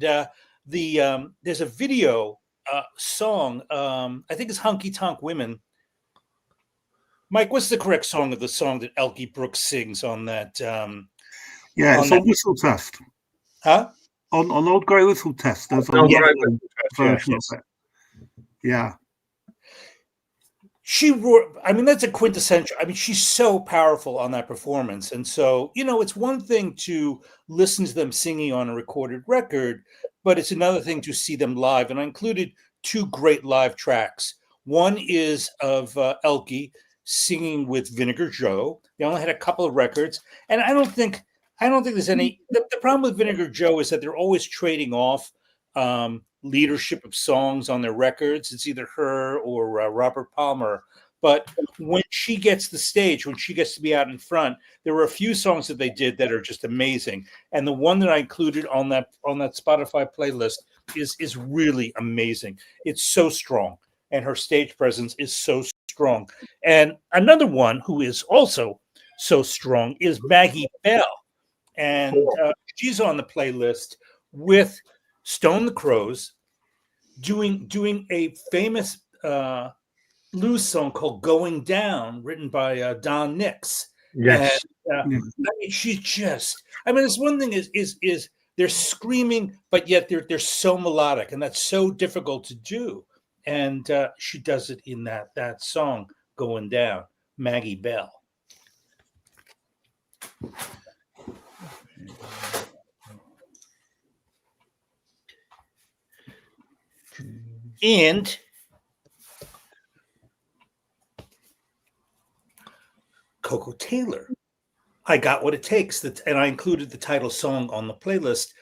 there's a video song. I think it's "Honky Tonk Women." Mike, what's the correct song of the song that Elkie Brooks sings on that? It's on Whistle Test. Huh? On Old Grey Whistle Test. There's a version of it. Yeah. She roared. I mean, that's a quintessential. I mean, she's so powerful on that performance. And so, it's one thing to listen to them singing on a recorded record, but it's another thing to see them live. And I included two great live tracks. One is of Elkie singing with Vinegar Joe. They only had a couple of records, and I don't think there's any. The problem with Vinegar Joe is that they're always trading off leadership of songs on their records. It's either her or Robert Palmer. But when she gets the stage, when she gets to be out in front, there were a few songs that they did that are just amazing. And the one that I included on that Spotify playlist is really amazing. It's so strong, and her stage presence is so strong. And another one who is also so strong is Maggie Bell. And she's on the playlist with Stone the Crows doing a famous blues song called Going Down, written by Don Nix. Yes. And, I mean, she's just, this one thing is they're screaming, but yet they're so melodic, and that's so difficult to do. And she does it in that song, Going Down, Maggie Bell. And Coco Taylor, I Got What It Takes, and I included the title song on the playlist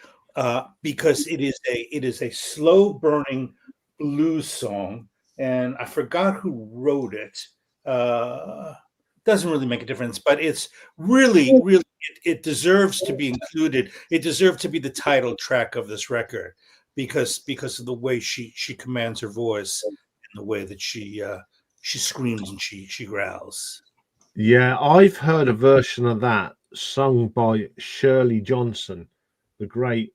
because it is a slow burning blues song, and I forgot who wrote it. Doesn't really make a difference, but it's really it deserves to be included. It deserves to be the title track of this record because of the way she commands her voice and the way that she screams and she growls. Yeah, I've heard a version of that sung by Shirley Johnson, the great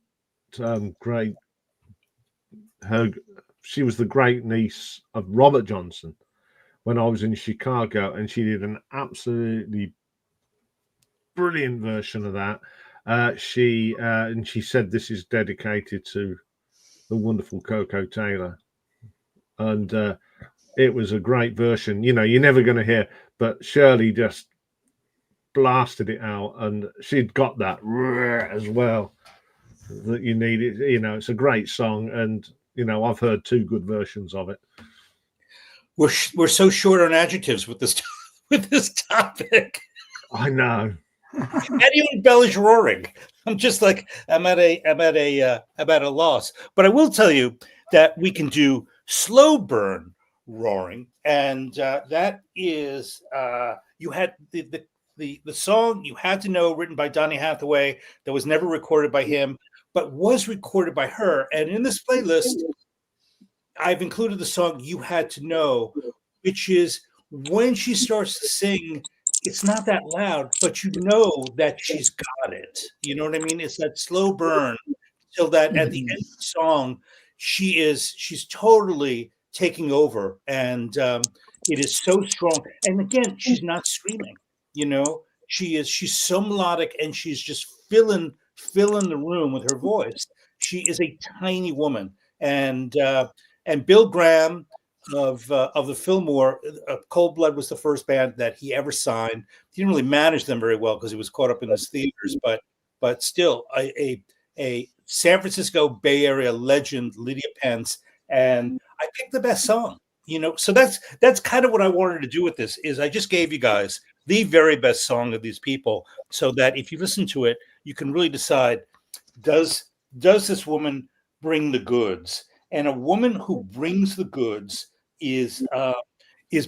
she was the great niece of Robert Johnson when I was in Chicago, and she did an absolutely brilliant version of that. She said this is dedicated to the wonderful Coco Taylor, and it was a great version. You're never going to hear, but Shirley just blasted it out, and she'd got that as well that you need it. It's a great song, and I've heard two good versions of it. We're so short on adjectives with this topic. I know. How do you embellish roaring? I'm just like I'm at a loss. But I will tell you that we can do slow burn roaring, and that is you had the song You Had to Know, written by Donny Hathaway, that was never recorded by him, but was recorded by her. And in this playlist, I've included the song You Had to Know, which is when she starts to sing, it's not that loud, but you know that she's got it. You know what I mean? It's that slow burn till that at the end of the song, she's totally taking over, and it is so strong. And again, she's not screaming. She's so melodic, and she's just filling fill in the room with her voice. She is a tiny woman, and Bill Graham of the Fillmore, Cold Blood was the first band that he ever signed. He didn't really manage them very well because he was caught up in his theaters, but still a San Francisco Bay Area legend, Lydia Pence, and I picked the best song. So that's kind of what I wanted to do with this. Is I just gave you guys the very best song of these people, so that if you listen to it, you can really decide, does this woman bring the goods? And a woman who brings the goods is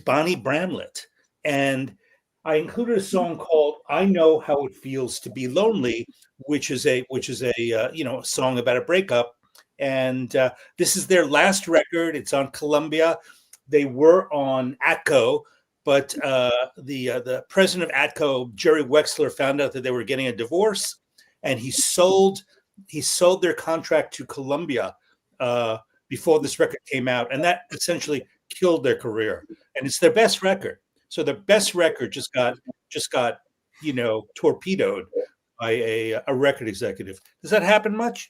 Bonnie Bramlett. And I included a song called "I Know How It Feels to Be Lonely," which is a song about a breakup. And this is their last record. It's on Columbia. They were on Atco, but the president of Atco, Jerry Wexler, found out that they were getting a divorce, and he sold their contract to Columbia before this record came out, and that essentially killed their career. And it's their best record. So their best record just got torpedoed by a record executive. Does that happen much?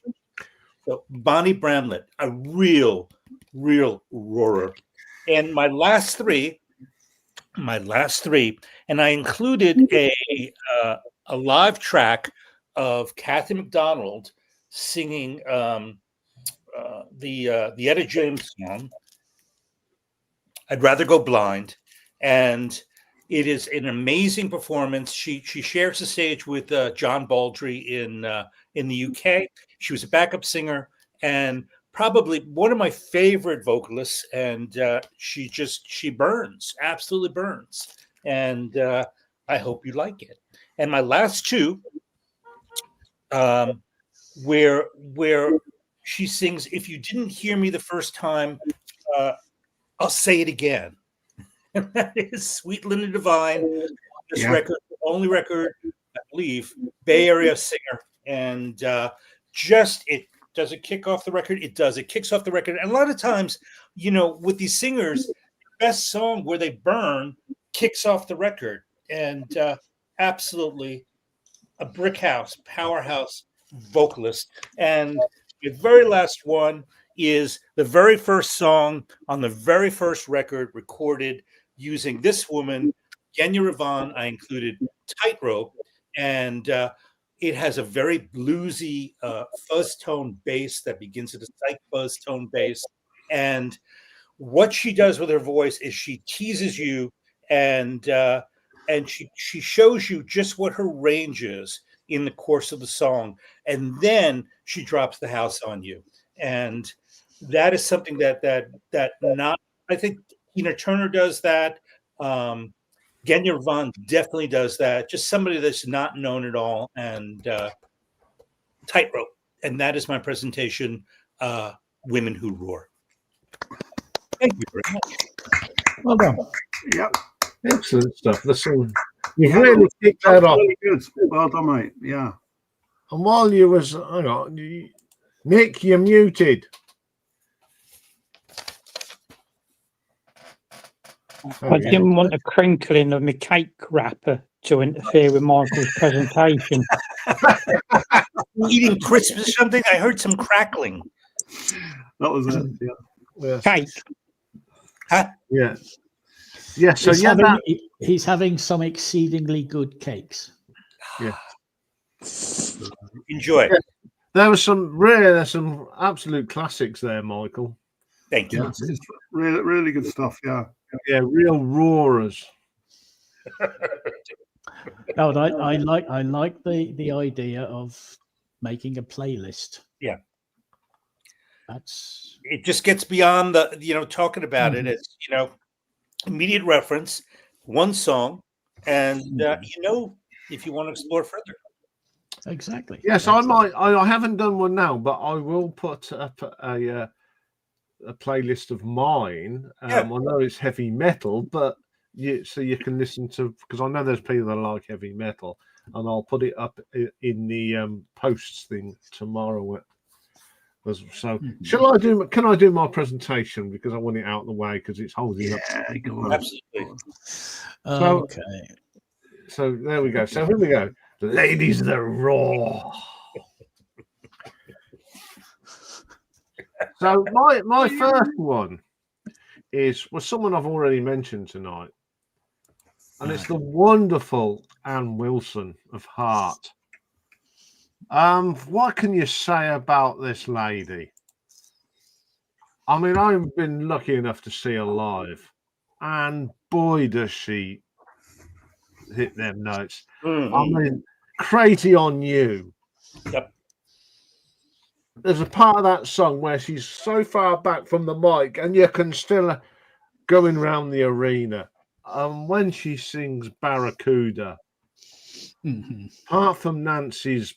So Bonnie Bramlett, a real roarer. And my last three, and I included a live track of Kathy McDonald singing the Etta James song, "I'd Rather Go Blind," and it is an amazing performance. She shares the stage with John Baldry in the UK. She was a backup singer and probably one of my favorite vocalists, and she burns, absolutely burns. And I hope you like it. And my last two, where she sings, "If you didn't hear me the first time, I'll say it again." And that is Sweet Linda Devine. This record, the only record, I believe, Bay Area singer, and does it kick off the record? It does. It kicks off the record. And a lot of times, with these singers, the best song where they burn kicks off the record. And absolutely a brick house, powerhouse vocalist. And the very last one is the very first song on the very first record recorded using this woman, Genya Ravan. I included Tightrope, and it has a very bluesy fuzz tone bass that begins at a psych fuzz tone bass. And what she does with her voice is she teases you, and she shows you just what her range is in the course of the song, and then she drops the house on you. And that is something that not, I think Tina Turner does that. Genya Ravan definitely does that. Just somebody that's not known at all, and Tightrope. And that is my presentation, Women Who Roar. Thank you very much. Well done. Yep. Excellent stuff. Listen, you've really kicked that off. Really good. Well done, mate. Yeah. And while you was, Nick, you're muted. I didn't want the crinkling of my cake wrapper to interfere with Michael's presentation. Eating crisps or something? I heard some crackling. That was it. Yeah. Cake. Huh? Yeah. Yeah. So he's having some exceedingly good cakes. Yeah. Enjoy. Yeah. There's some absolute classics there, Michael. Thank you. Yeah, it's really good stuff. Yeah. Yeah, real roarers. No, I like the idea of making a playlist. Yeah. It just gets beyond the talking about it. It's immediate reference, one song, and if you want to explore further. Exactly. Yes, I might. I haven't done one now, but I will put up a playlist of mine. I know it's heavy metal, but you can listen to, because I know there's people that like heavy metal, and I'll put it up in the posts thing tomorrow. So, can I do my presentation, because I want it out of the way, because it's holding up. Absolutely. Okay. So there we go. So here we go. Ladies of the Raw. So my first one was someone I've already mentioned tonight, and it's the wonderful Anne Wilson of Heart. What can you say about this lady? I mean, I've been lucky enough to see her live, and boy, does she hit them notes. I mean, Crazy on You. Yep. There's a part of that song where she's so far back from the mic, and you can still going around the arena. When she sings Barracuda, apart from Nancy's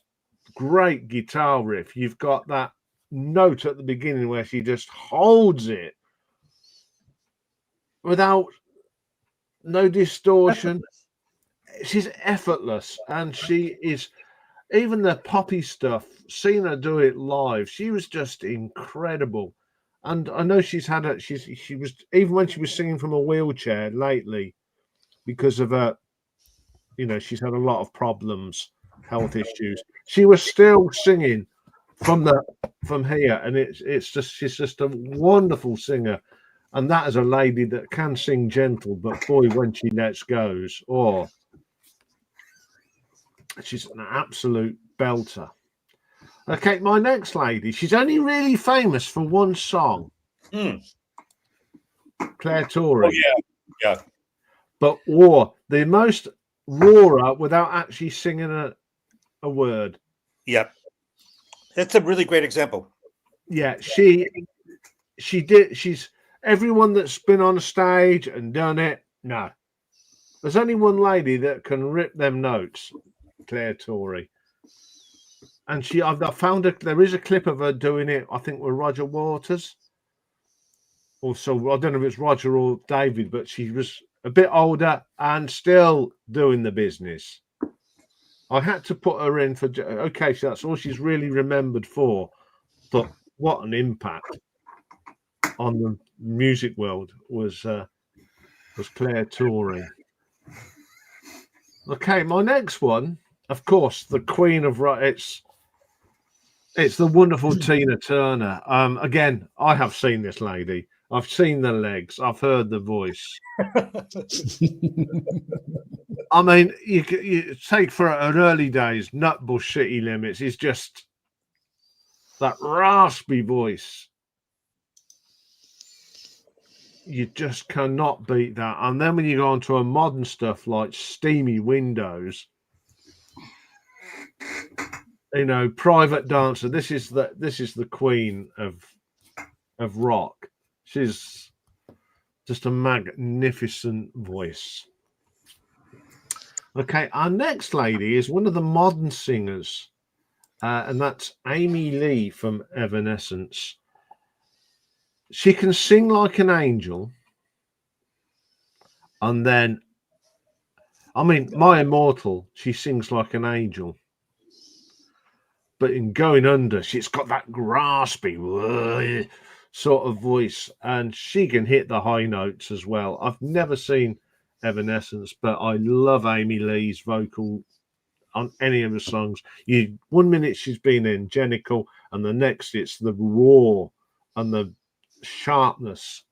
great guitar riff, you've got that note at the beginning where she just holds it without no distortion. She's effortless, and she is, even the poppy stuff, seeing her do it live, she was just incredible. And I know she was, even when she was singing from a wheelchair lately, because of her, she's had a lot of problems, health issues, she was still singing from here, and she's just a wonderful singer. And that is a lady that can sing gentle, but boy, when she lets goes, she's an absolute belter. Okay, my next lady, she's only really famous for one song. Claire Torrey. Oh, yeah. But the most raw without actually singing a word. Yep. That's a really great example. Yeah, she did. She's everyone that's been on stage and done it. No, there's only one lady that can rip them notes, Claire Torrey. And I found there is a clip of her doing it, I think, with Roger Waters. Also, I don't know if it's Roger or David, but she was a bit older and still doing the business. I had to put her in for, okay, so that's all she's really remembered for. But what an impact on the music world was Claire Torrey. Okay, my next one, of course, the Queen of it's the wonderful Tina Turner. Again, I have seen this lady. I've seen the legs. I've heard the voice. I mean, you take for her early days, Nutbush City Limits is just that raspy voice. You just cannot beat that. And then when you go on to a modern stuff like Steamy Windows, Private Dancer. This is the queen of rock. She's just a magnificent voice. Okay, our next lady is one of the modern singers, and that's Amy Lee from Evanescence. She can sing like an angel, and then, I mean, My Immortal, she sings like an angel. But in Going Under, she's got that graspy sort of voice, and she can hit the high notes as well. I've never seen Evanescence, but I love Amy Lee's vocal on any of the songs. 1 minute she's been angelical, and the next it's the raw and the sharpness.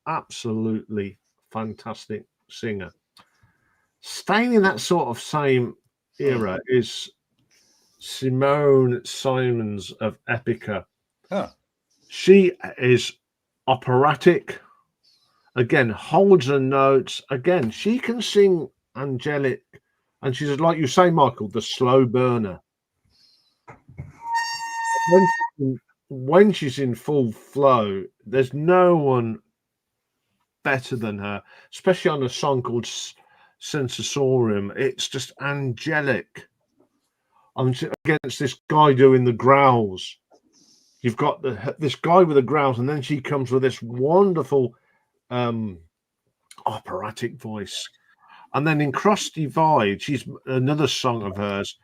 Absolutely fantastic singer. Staying in that sort of same era is Simone Simons of Epica. She is operatic. Again, holds her notes. Again, she can sing angelic, and she's, like you say, Michael, the slow burner. When she's in full flow, there's no one better than her, especially on a song called Sensorium. It's just angelic. Against this guy doing the growls, you've got this guy with the growls, and then she comes with this wonderful operatic voice. And then in Cross Divide, she's another song of hers.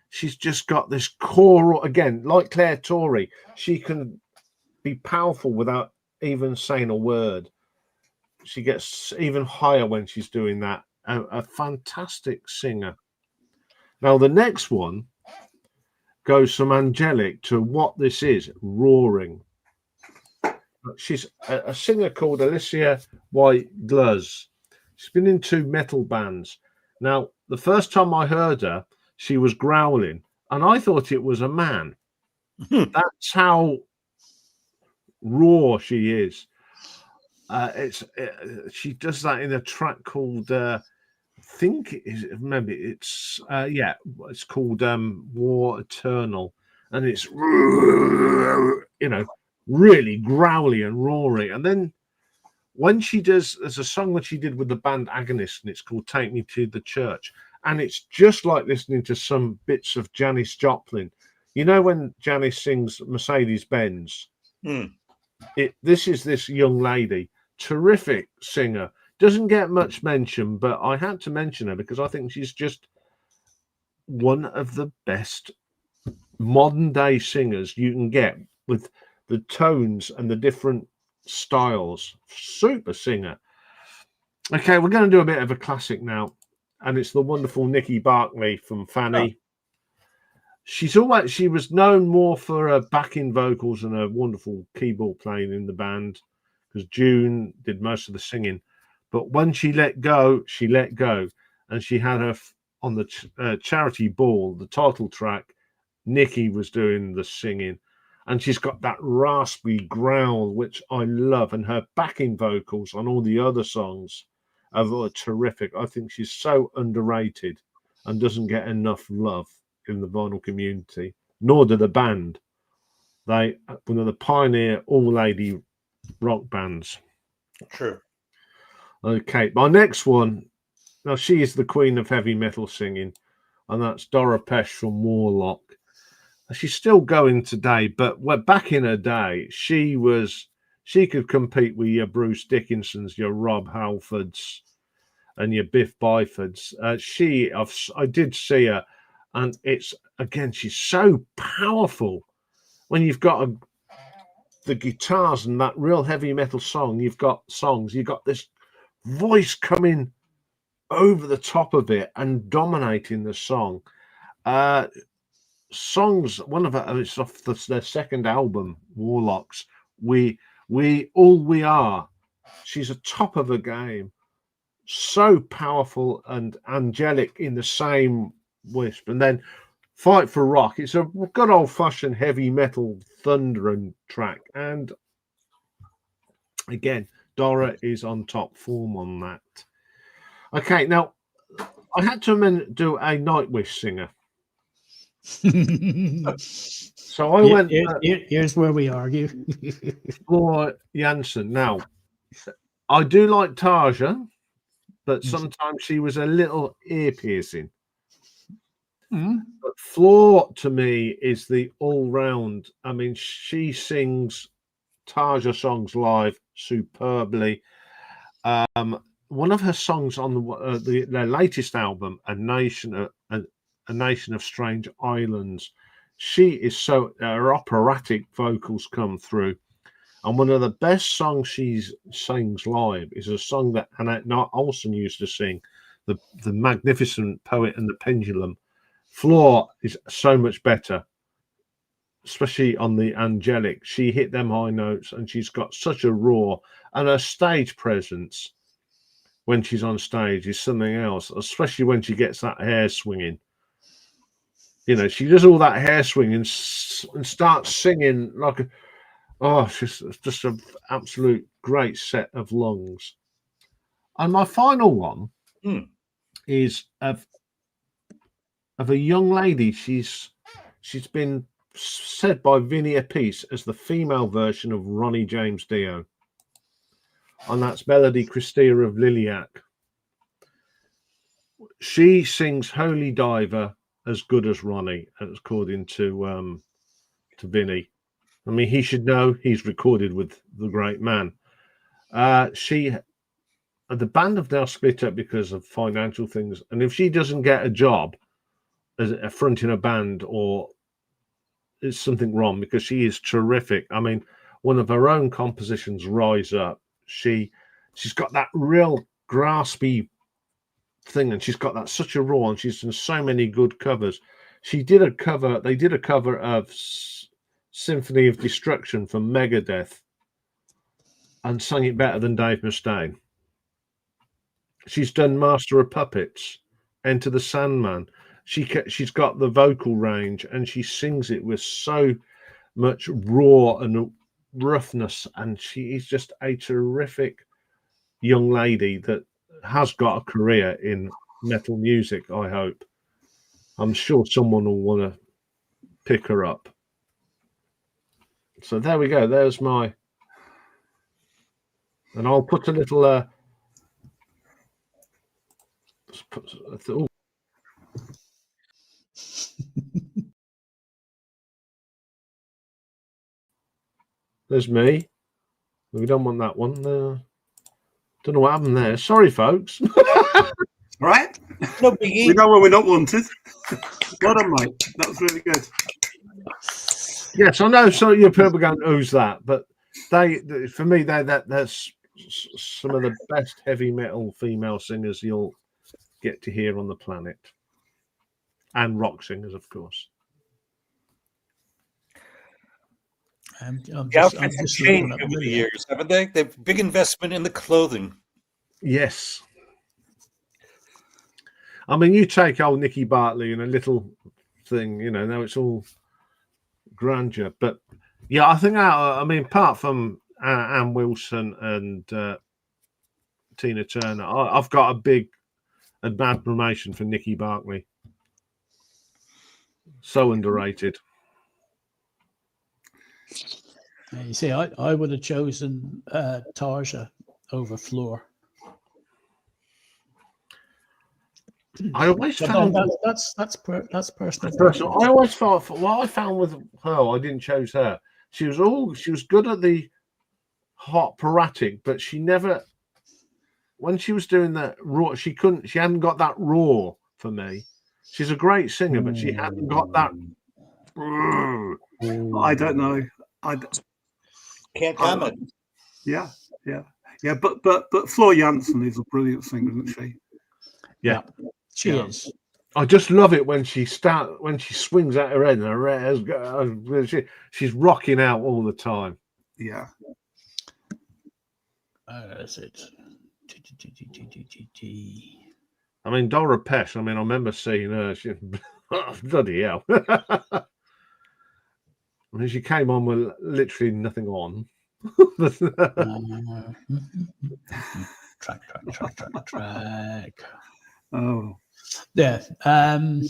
She's just got this choral, again, like Claire Torrey. She can be powerful without even saying a word. She gets even higher when she's doing that. A fantastic singer. Now, the next one goes from angelic to what this is, roaring. She's a singer called Alicia White Gluz. She's been in 2 metal bands. Now, the first time I heard her, she was growling, and I thought it was a man. That's how raw she is. She does that in a track called it's called War Eternal, and it's really growly and roaring. And then when she does, there's a song that she did with the band Agonist, and it's called Take Me to the Church, and it's just like listening to some bits of Janis Joplin. You know when Janis sings Mercedes-Benz? This is this young lady, terrific singer, doesn't get much mention, but I had to mention her because I think she's just one of the best modern day singers you can get, with the tones and the different styles. Super singer. Okay, we're going to do a bit of a classic now, and it's the wonderful Nikki Barclay from Fanny. She was known more for her backing vocals and her wonderful keyboard playing in the band, because June did most of the singing. But when she let go, and she had her on the charity ball, the title track. Nikki was doing the singing, and she's got that raspy growl, which I love, and her backing vocals on all the other songs are terrific. I think she's so underrated and doesn't get enough love in the vinyl community, nor do the band. They one of the pioneer all-lady rock bands. True. Okay, my next one, now she is the queen of heavy metal singing, and that's Dora Pesh from Warlock. She's still going today, but back in her day, she could compete with your Bruce Dickinsons, your Rob Halfords, and your Biff Byfords. I did see her, and she's so powerful. When you've got the guitars and that real heavy metal song, you've got this voice coming over the top of it and dominating the song. Songs, one of it's off their second album, Warlocks. We all we are. She's a top of her game, so powerful and angelic in the same wisp. And then Fight for Rock. It's a good old fashioned heavy metal thundering track, and again, Dora is on top form on that. Okay, now I had to do a Nightwish singer. So I went. Here's where we argue. Floor Jansen. Now, I do like Tarja, but sometimes she was a little ear piercing. But Floor to me is the all round. I mean, she sings Tarja songs live superbly. One of her songs on their latest album, A Nation of Strange Islands, she is her operatic vocals come through, and one of the best songs she sings live is a song that Annette Olson used to sing, the Magnificent Poet and the Pendulum. Floor is so much better, especially on the angelic. She hit them high notes, and she's got such a roar, and her stage presence when she's on stage is something else, especially when she gets that hair swinging. You know, she does all that hair swing and starts singing like she's just an absolute great set of lungs. And my final one is of a young lady. She's been said by Vinnie Appice as the female version of Ronnie James Dio, and that's Melody Christia of Liliac. She sings Holy Diver as good as Ronnie, according to Vinny. I mean, he should know, he's recorded with the great man. The band have now split up because of financial things, and if she doesn't get a job as a front in a band, or is something wrong, because she is terrific. I mean, one of her own compositions, Rise Up, she's got that real graspy thing, and she's got that such a raw, and she's done so many good covers. They did a cover of Symphony of Destruction from Megadeth, and sang it better than Dave Mustaine. She's done Master of Puppets, Enter the Sandman. She's got the vocal range, and she sings it with so much raw and roughness, and she is just a terrific young lady that has got a career in metal music. I hope. I'm sure someone will want to pick her up. So there we go. There's my, and I'll put a little. Oh. There's me. We don't want that one. Don't know what happened there. Sorry, folks. Right? No biggie. We know when we're not wanted. Well done, mate. That was really good. Yes, I know. So you're probably going, who's that? But for me, that's some of the best heavy metal female singers you'll get to hear on the planet, and rock singers, of course. The outfits have changed over the years, haven't they? They've big investment in the clothing. Yes. I mean, you take old Nicky Bartley and a little thing, now it's all grandeur. But yeah, I think, apart from Ann Wilson and Tina Turner, I've got a big admiration for Nicky Bartley. So underrated. You see, I would have chosen Tarja over Floor. I always found that's personal. I always thought what I found with her, I didn't choose her. She was good at the hot operatic, but she never, when she was doing that raw, she hadn't got that raw for me. She's a great singer, but she hadn't got that. I don't know. Can't comment. Yeah. But Floor Jansen is a brilliant singer, isn't she? Yeah. She is. I just love it when she swings out her head and she's rocking out all the time. Yeah. That's it. I mean, Dora Pesh. I remember seeing her. Bloody hell! She came on with literally nothing on. Track. Oh. Yeah. Iain,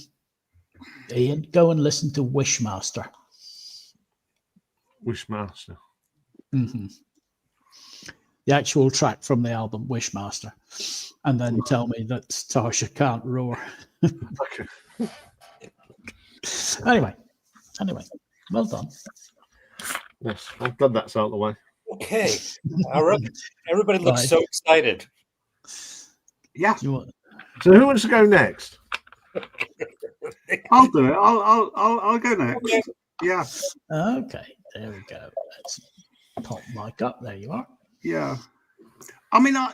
go and listen to Wishmaster. Wishmaster. Mm-hmm. The actual track from the album Wishmaster, and then tell me that Tarja can't roar. Okay. Anyway, well done. Yes, I'm glad that's out of the way. Okay. All right. Everybody looks so excited. Yeah. So who wants to go next? I'll do it. I'll go next. Okay. Yeah. Okay. There we go. Let's pop mic up. There you are. Yeah. I mean, I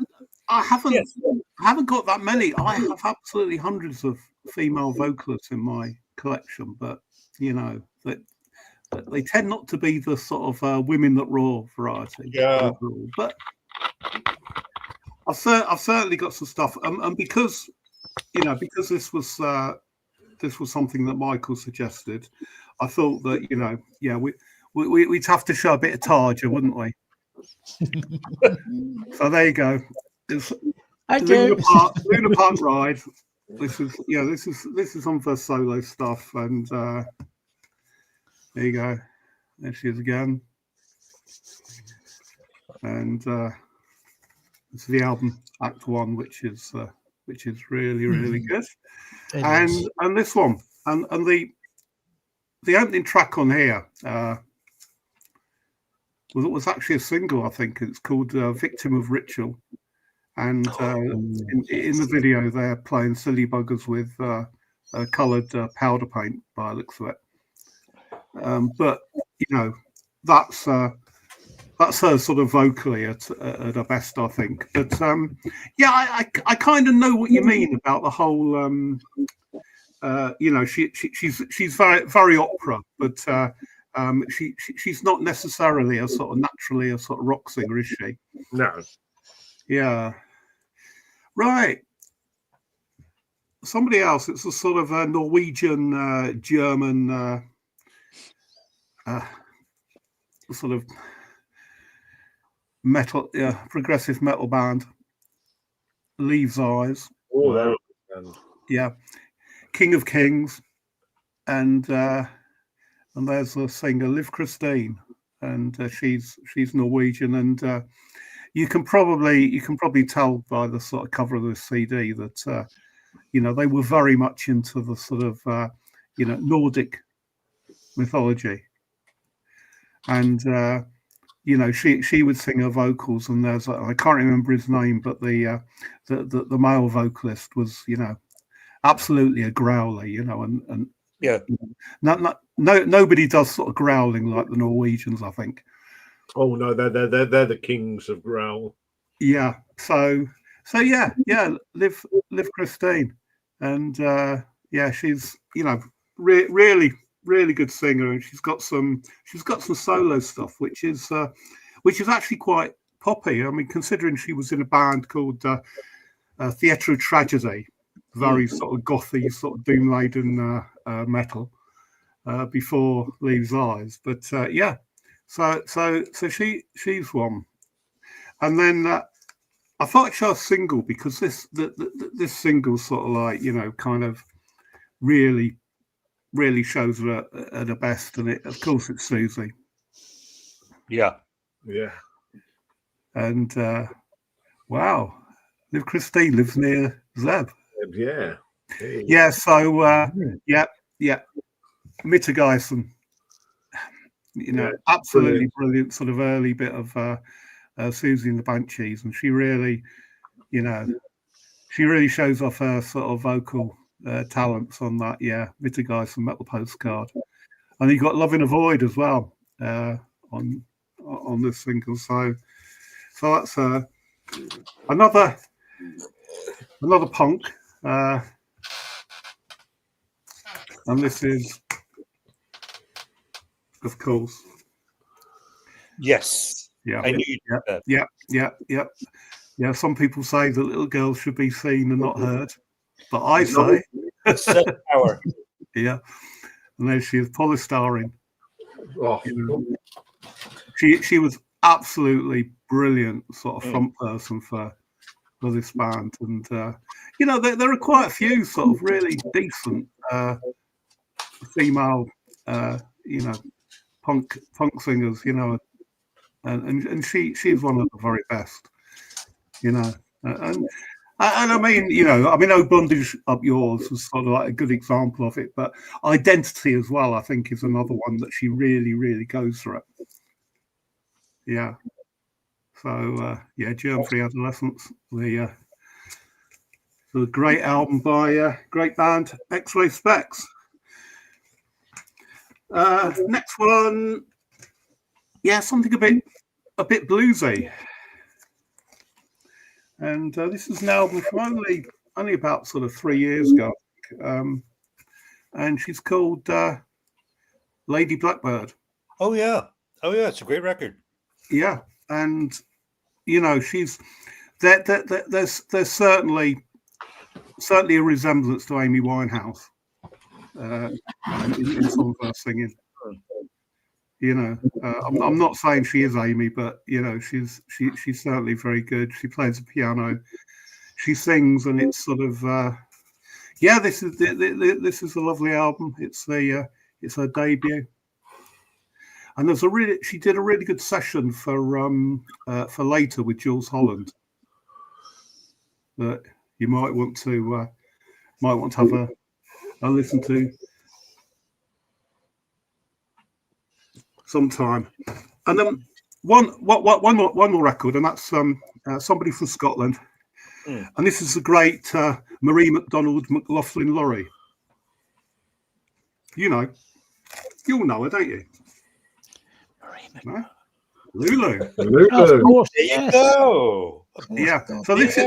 haven't got that many. I have absolutely hundreds of female vocalists in my collection, but that they tend not to be the sort of women that roar variety. Yeah. Overall. But I've certainly got some stuff, and because this was something that Michael suggested, I thought that we'd have to show a bit of Tarja, wouldn't we? So there you go. It's Luna Park Ride. This is some of her solo stuff, and there you go. There she is again, and this is the album Act 1, which is really really good, and this one and the opening track on here was actually a single. I think it's called "Victim of Ritual." And in the video, they're playing silly buggers with coloured powder paint by the looks of it. But that's her sort of vocally at her best, I think. But I kind of know what you mean about the whole. She's very very opera, but she's not necessarily a sort of naturally a sort of rock singer, is she? No. Yeah. Right. Somebody else. It's a sort of a Norwegian, German, sort of metal, progressive metal band. Leaves Eyes. Oh, there we go. Yeah. King of Kings. And there's a singer, Liv Christine, and she's Norwegian, and you can probably tell by the sort of cover of this CD that they were very much into the sort of Nordic mythology, and she would sing her vocals, and there's I can't remember his name, but the male vocalist was absolutely a growler, and yeah, nobody does sort of growling like the Norwegians, I think. Oh no, they're the kings of growl. Yeah. So yeah. Liv Christine, and she's really good singer, and she's got some solo stuff, which is actually quite poppy. I mean, considering she was in a band called Theatre Tragedy, very sort of gothy, sort of doom laden metal before Leaves Eyes, but so she's one, and then I thought I'd show a single because this single sort of like kind of really shows her at her best, and of course it's Susie. Yeah, and wow, Liv Christine lives near Zeb. Yeah. Yeah. So yeah. Mittergeisen, absolutely brilliant sort of early bit of Susie and the Banshees, and she really shows off her sort of vocal talents on that. Yeah, Mittergeisen Metal Postcard, and you got Love in a Void as well on this single. So that's another punk, and this is. Of course. Yes. Yeah. I knew you did that. Yeah. Some people say that little girls should be seen and not heard, but I say Power. Yeah. And then she is polystyrene. Oh. She was absolutely brilliant sort of front person for this band, and there are quite a few sort of really decent female punk singers, and she's one of the very best, and I mean, Oh Bondage Up Yours was sort of like a good example of it, but Identity as well, I think, is another one that she really goes for it. Yeah. So Germ-Free Adolescence, the great album by great band X-Ray Specs. Next one, something a bit bluesy, and this is an album from only about sort of 3 years ago, and she's called Lady Blackbird. Oh yeah, it's a great record. Yeah, and she's there's certainly a resemblance to Amy Winehouse. In some of her singing, I'm not saying she is Amy, but she's certainly very good. She plays the piano, she sings, and it's sort of this is a lovely album. It's her debut, and she did a really good session for later with Jules Holland that you might want to have a listen to sometime. And then one more record, and that's somebody from Scotland, and this is the great Marie MacDonald McLaughlin Laurie. You'll know her, don't you? No? Lulu. Of course, There you go. Yeah. So this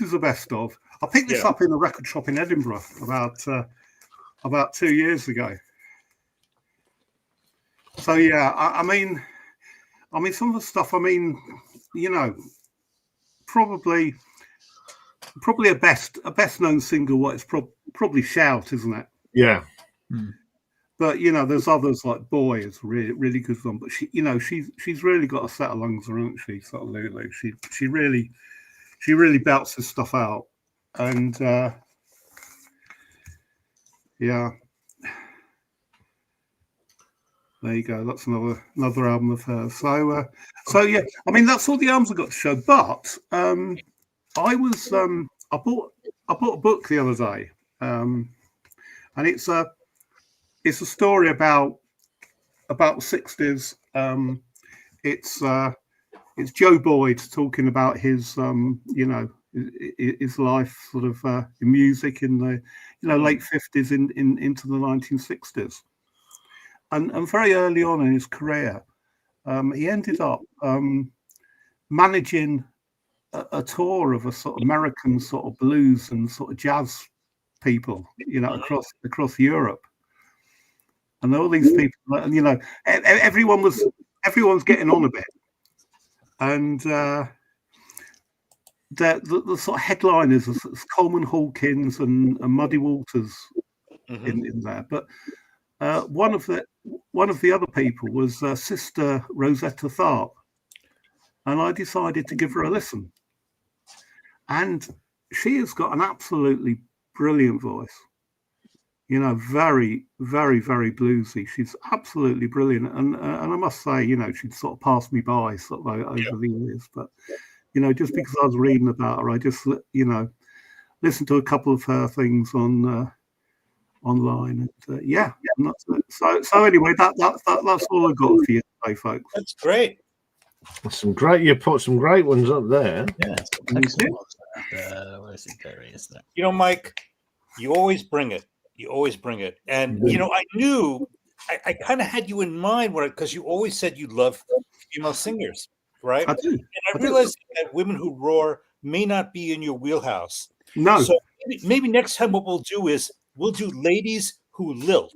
is the best of. I picked this up in a record shop in Edinburgh about 2 years ago. So I mean, I mean, some of the stuff. I mean, you know, probably a best known single. What it's probably "Shout," isn't it? Yeah. But you know, there's others like "Boy" is really good one. But she, you know, she's really got a set of lungs, hasn't she? Sort of Lulu. She really belts this stuff out, and yeah. There you go. That's another album of hers. So yeah. I mean, that's all the albums I got to show. But I bought a book the other day, and it's a story about the 60s. It's Joe Boyd talking about his you know, his life sort of in music in the, you know, late 50s into the 1960s. And very early on in his career, he ended up managing a tour of a sort of American sort of blues and sort of jazz people, you know, across Europe. And all these people, and you know, everyone's getting on a bit, and the sort of headliners are Coleman Hawkins and Muddy Waters in there, but one of the other people was Sister Rosetta Tharpe, and I decided to give her a listen. And she has got an absolutely brilliant voice. You know, very, very, very bluesy. She's absolutely brilliant, and I must say, you know, she'd sort of passed me by sort of over the years. But you know, just because I was reading about her, I just, you know, listened to a couple of her things on. Online, and yeah, and that's it. So anyway, that's all I got for you today, folks. That's great. You put some great ones up there. Yeah, excellent ones there. Where's it? There he is there. You know, Mike, you always bring it. And you know, I knew I kind of had you in mind because you always said you love female singers, right? I do. And I realized that women who roar may not be in your wheelhouse. No. So maybe next time what we'll do is we'll do ladies who lilt.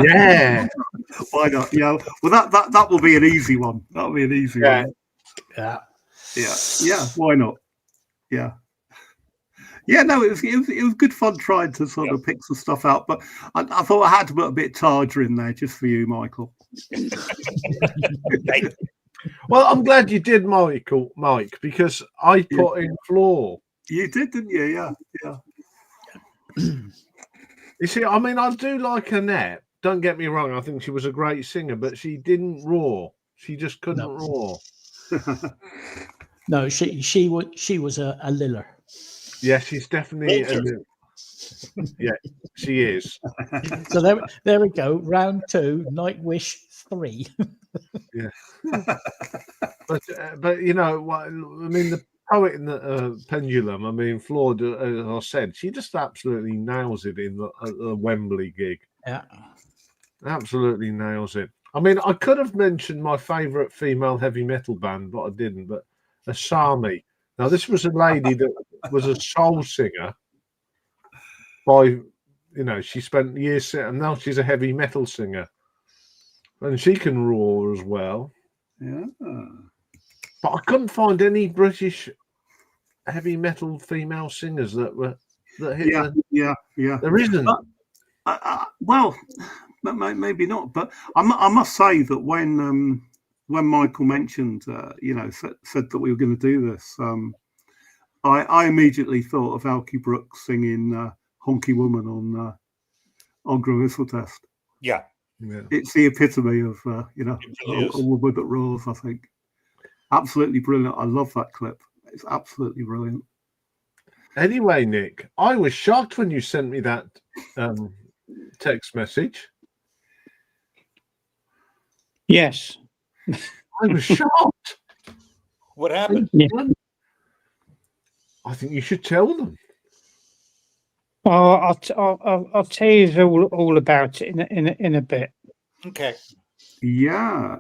Yeah. Why not? Yeah. Well, that will be an easy one. That'll be an easy one. Yeah. Why not? Yeah. Yeah. No, it was good fun trying to sort of pick some stuff out, but I thought I had to put a bit of Tarja in there just for you, Michael. Well, I'm glad you did, Mike, because I put in Floor. You did, didn't you? Yeah. You see, I mean, I do like Annette. Don't get me wrong. I think she was a great singer, but she didn't roar. She just couldn't roar. No, she was a liller. Yeah, she's definitely yeah, she is. So there we go. Round 2, Nightwish 3. Yeah. But you know what? I mean, the poet in the pendulum. I mean, Floyd, as I said, she just absolutely nails it in the Wembley gig. Yeah, absolutely nails it. I mean, I could have mentioned my favourite female heavy metal band, but I didn't. But Asami. Now, this was a lady that was a soul singer. She spent years and now she's a heavy metal singer, and she can roar as well. Yeah. But I couldn't find any British heavy metal female singers that hit. Yeah. There isn't. Well, maybe not. But I must say that when Michael mentioned, said that we were going to do this, I immediately thought of Alki Brooks singing "Honky Woman" on Gravissel Test. Yeah. It's the epitome of a woman that roars. I think. Absolutely brilliant. I love that clip. It's absolutely brilliant. Anyway, Nick, I was shocked when you sent me that text message. Yes. I was shocked. What happened? Yeah. I think you should tell them. I'll tell you all about it in a bit. Okay. Yeah.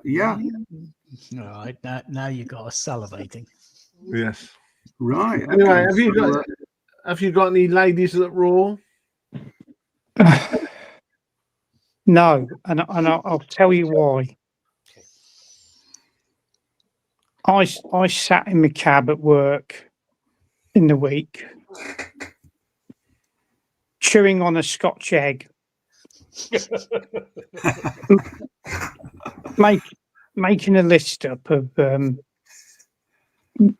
All right, now you got us salivating. Yes. Right. Anyway, have you got any ladies that roar? No, and I'll tell you why. I sat in my cab at work in the week, chewing on a Scotch egg, making a list up of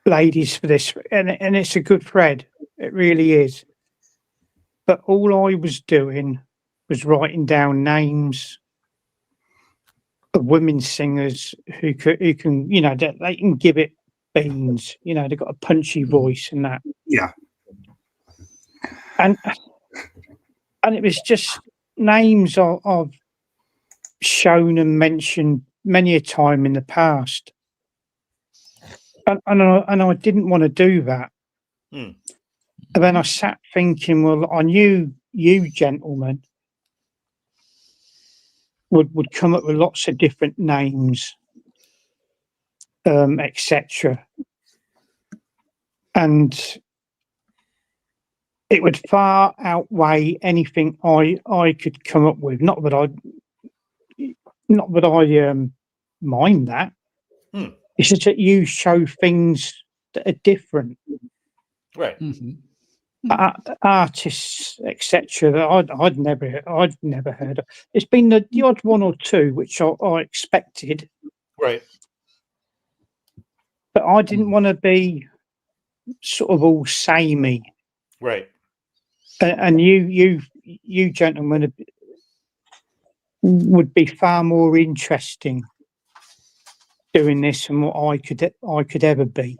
ladies for this, and it's a good thread. It really is. But all I was doing was writing down names of women singers who can, you know, they can give it beans. You know, they've got a punchy voice and that. Yeah. And it was just names I've shown and mentioned many a time in the past. And I didn't want to do that. Hmm. And then I sat thinking, well, I knew you gentlemen would come up with lots of different names, etc. And it would far outweigh anything I could come up with. Not that I mind that. Hmm. It's just that you show things that are different. Right. Artists, etc. That I'd never heard of. It's been the odd one or two which I expected, Right. but I didn't want to be sort of all samey. Right. And you gentlemen would be far more interesting doing this than what I could ever be.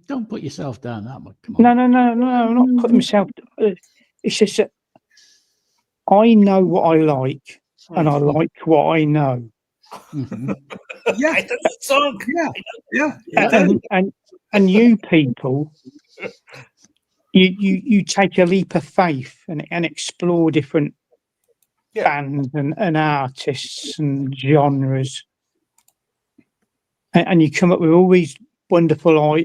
Don't put yourself down that much. Come No, on. I'm not putting myself. It's just that I know what I like, and I like what I know. Yeah. I know that song. Yeah. And you people, you take a leap of faith and explore different bands and artists and genres, and you come up with all these wonderful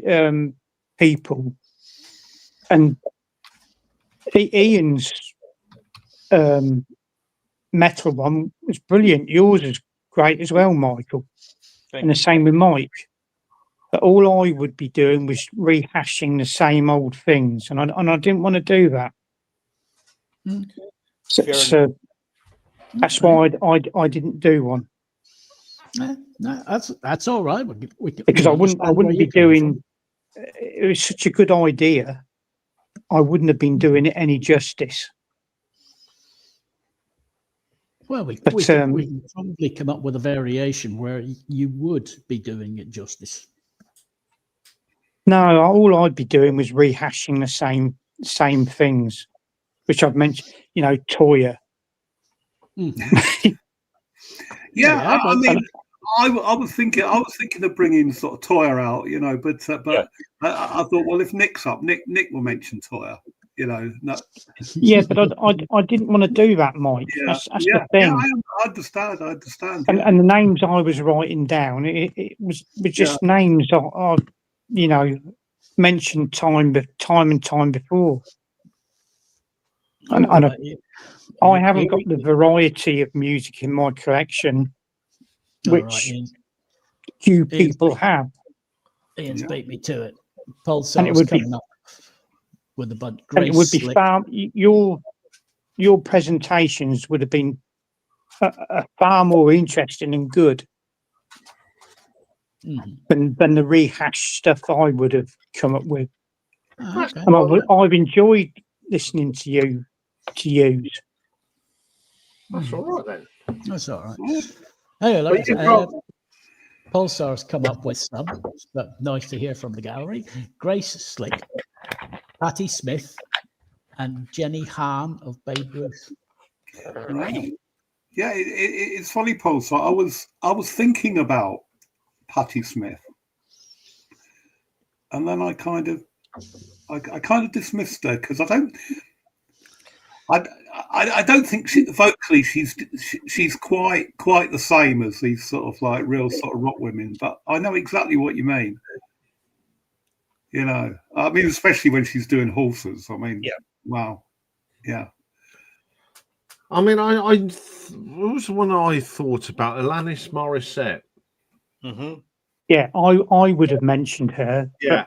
people. And Iain's metal one was brilliant. Yours is great as well, Michael. And the same with Mike. But all I would be doing was rehashing the same old things, and I didn't want to do that. So that's why I didn't do one. No, that's all right. Because I wouldn't be doing. It was such a good idea. I wouldn't have been doing it any justice. Well, we can probably come up with a variation where you would be doing it justice. No, all I'd be doing was rehashing the same things, which I've mentioned. You know, Toya. Yeah, I mean, I was thinking of bringing sort of Toya out, you know, but I thought, well, if Nick's up, Nick will mention Toya, you know. No. Yeah, but I didn't want to do that, Mike. That's the thing. Yeah, I understand. And the names I was writing down, it was just names I you know, mentioned time and time before. And I haven't got the variety of music in my collection which you people have. Ian's beat me to it. Pulsar's coming up with a bunch. And it would be far. Your presentations would have been far more interesting and good than the rehash stuff I would have come up with. Okay. And I've enjoyed listening to you. That's all right then. That's all right. Anyway, Pulsar's come up with some, but nice to hear from the gallery. Grace Slick, Patti Smith, and Jenny Hahn of Babe Ruth. Right. Yeah, it's funny, Pulsar. I was thinking about Patti Smith, and then I kind of dismissed her because I don't think vocally she's quite the same as these sort of like real sort of rock women, but I know exactly what you mean. You know, I mean, especially when she's doing horses. I mean, wow, yeah. I mean, what was the one I thought about? Alanis Morissette. Mm-hmm. Yeah, I would have mentioned her. Yeah.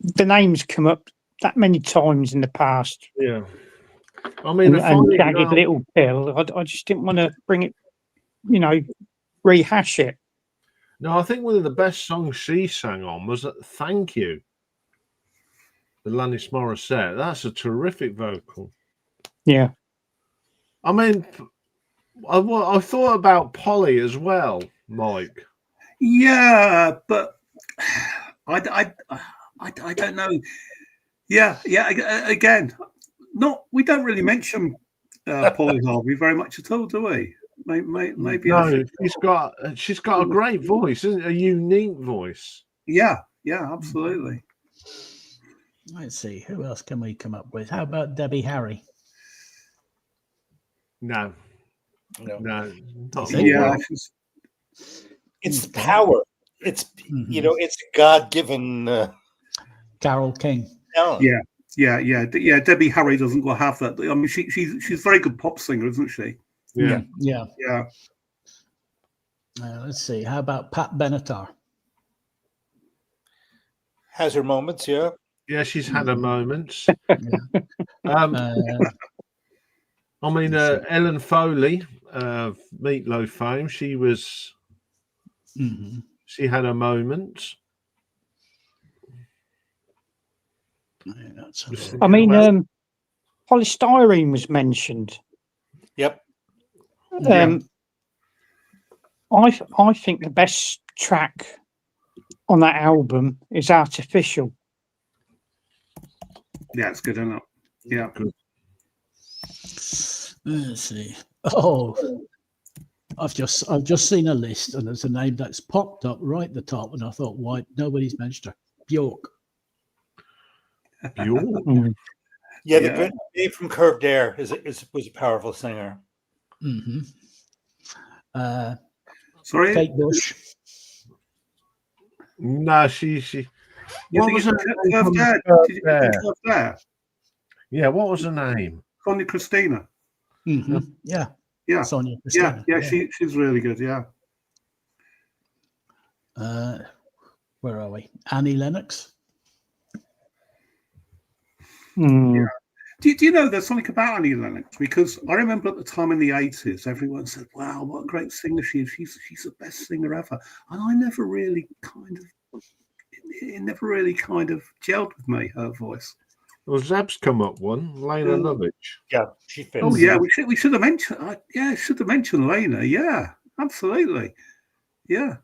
But the name's come up that many times in the past. Yeah. I mean, And Jagged Little Pill. I just didn't want to bring it, rehash it. No, I think one of the best songs she sang on was Thank You, the Alanis Morissette. That's a terrific vocal. Yeah. I mean, I thought about Polly as well, Mike. Yeah, but I don't know. Yeah. Again, we don't really mention Polly Harvey very much at all, do we? Maybe. No, she's got a great voice, isn't it? A unique voice. Yeah, absolutely. Let's see, who else can we come up with? How about Debbie Harry? No. Yeah, it's power. It's it's a God-given Carole King. talent. Yeah. Debbie Harry doesn't have that. I mean, she's a very good pop singer, isn't she? Yeah. Let's see. How about Pat Benatar? Has her moments, yeah. Yeah, she's had her moments. Yeah. I mean, Ellen Foley, Meatloaf fame. She was. She had her moments. I mean, polystyrene was mentioned. Yep. I think the best track on that album is Artificial. Yeah, it's good, isn't it? Yeah. Good. Let's see. Oh, I've just seen a list, and there's a name that's popped up right at the top, and I thought, why nobody's mentioned her? Bjork. Bjork. Yeah, the Dave from Curved Air was a powerful singer. Sorry, Kate Bush. No, she. What was her name? Yeah, what was her name? Sonia Christina. Yeah. Sonia Christina. Yeah. She's really good. Yeah. Where are we? Annie Lennox. Yeah. Do you know there's something about Annie Lennox? Because I remember at the time in the 80s, everyone said, "Wow, what a great singer she is! She's the best singer ever." And I never really it never really kind of gelled with me, her voice. Well, Zab's come up one, Lena Lovitch. Yeah, she fits. Oh yeah, we should have mentioned. Should have mentioned Lena. Yeah, absolutely. Yeah.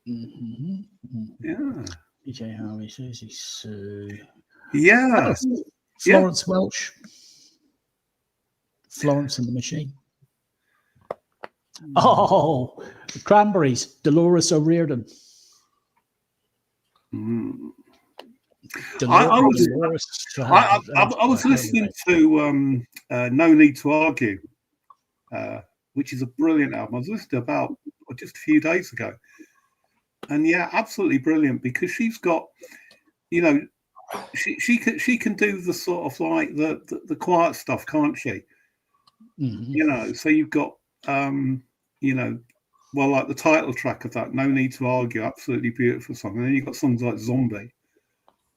Yeah. PJ Harvey, Susie Sue. Yeah. Florence Welch. Florence and the Machine. Oh, the Cranberries, Dolores O'Riordan. I was listening to No Need to Argue, which is a brilliant album. I was listening to about just a few days ago. And yeah, absolutely brilliant, because she's got, she can do the sort of like the quiet stuff, can't she? So you've got like the title track of that, No Need to Argue, absolutely beautiful song. And then you've got songs like Zombie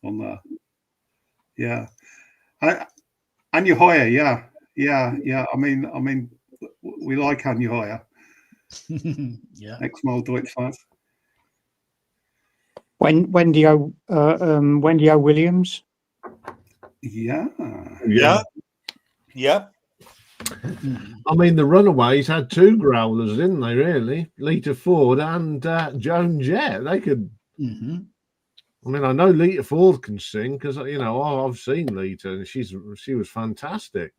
on there. Yeah. Anya Hoyer, yeah. I mean we like Anya Hoyer. Yeah. Ex-Mal Deutschland. Wendy O. Williams. Yeah. I mean, the Runaways had two growlers, didn't they? Really, Lita Ford and Joan Jett. They could. I mean, I know Lita Ford can sing because I've seen Lita and she was fantastic.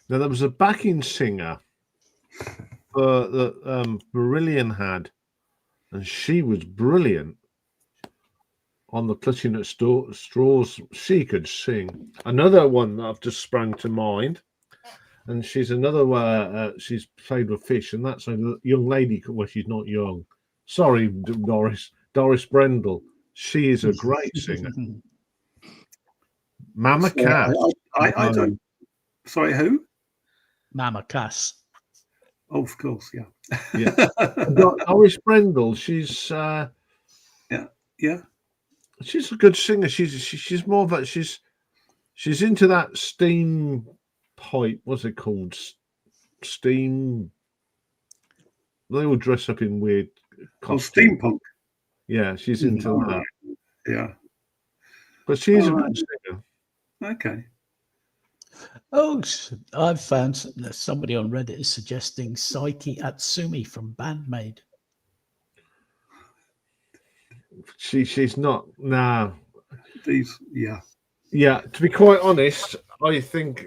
Now there was a backing singer that Marillion had, and she was brilliant on the Clutching at Straws. She could sing. Another one that I've just sprung to mind, and she's another she's played with Fish, and that's a young lady. Well, she's not young. Sorry, Doris Brendel. She is a great singer. Mama Cass. I don't. Sorry, who? Mama Cass. Oh, of course, yeah. Yeah. I've got Doris Brendel. She's Yeah. she's a good singer. She's more of a she's into that steam pipe. What's it called? Steam. They all dress up in weird Oh, costumes. steampunk. Yeah, she's into that. Yeah. But she's a good singer. Okay. Oh, I've found somebody on Reddit is suggesting Saiki Atsumi from Bandmaid. She's not. Nah. Yeah. To be quite honest, I think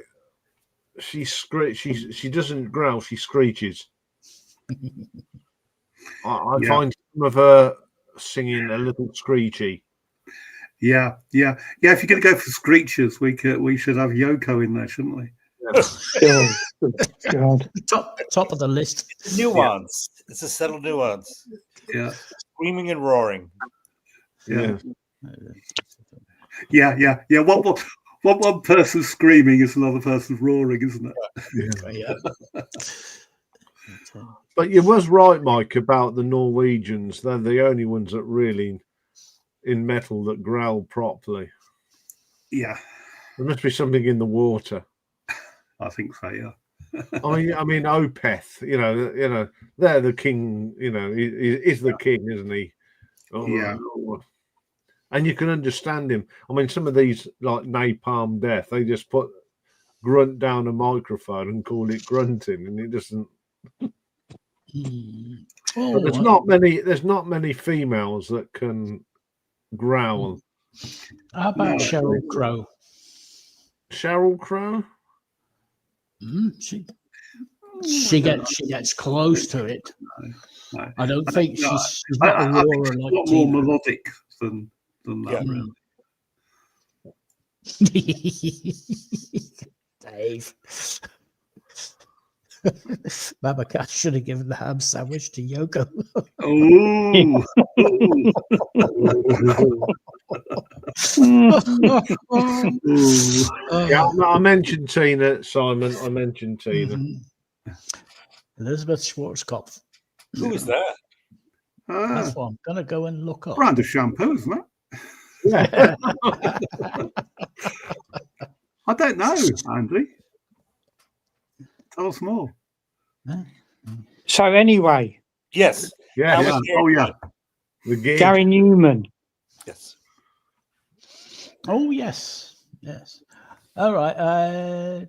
she doesn't growl. She screeches. I find some of her singing a little screechy. Yeah. If you're going to go for screechers, we should have Yoko in there, shouldn't we? Oh, God. Top of the list. Nuance. It's a subtle nuance. Yeah. Screaming and roaring. Yeah. What one person's screaming is another person's roaring, isn't it? Yeah. But you was right, Mike, about the Norwegians. They're the only ones that really in metal that growl properly. Yeah. There must be something in the water. I think so, yeah. I mean, Opeth, you know, they're the king. You know, he's the king, isn't he? Yeah. And you can understand him. I mean, some of these like Napalm Death, they just put grunt down a microphone and call it grunting, and it doesn't. Oh, There's not many females that can growl. How about Sheryl Crow? Sheryl Crow? She gets close to it. No. I don't think she's not a roarer it's like a lot more melodic than that. Really. Dave. Babacat should have given the ham sandwich to Yoko. Yeah, I mentioned Tina, Simon. I mentioned Tina. Elizabeth Schwarzkopf. Who is that? That's what I'm going to go and look up. Brand of shampoo, isn't it? Yeah. I don't know, Andy. Tell us more. So anyway, Yes. Yeah. Oh, yeah. The gig. Gary Newman. Yes. Oh, yes. All right.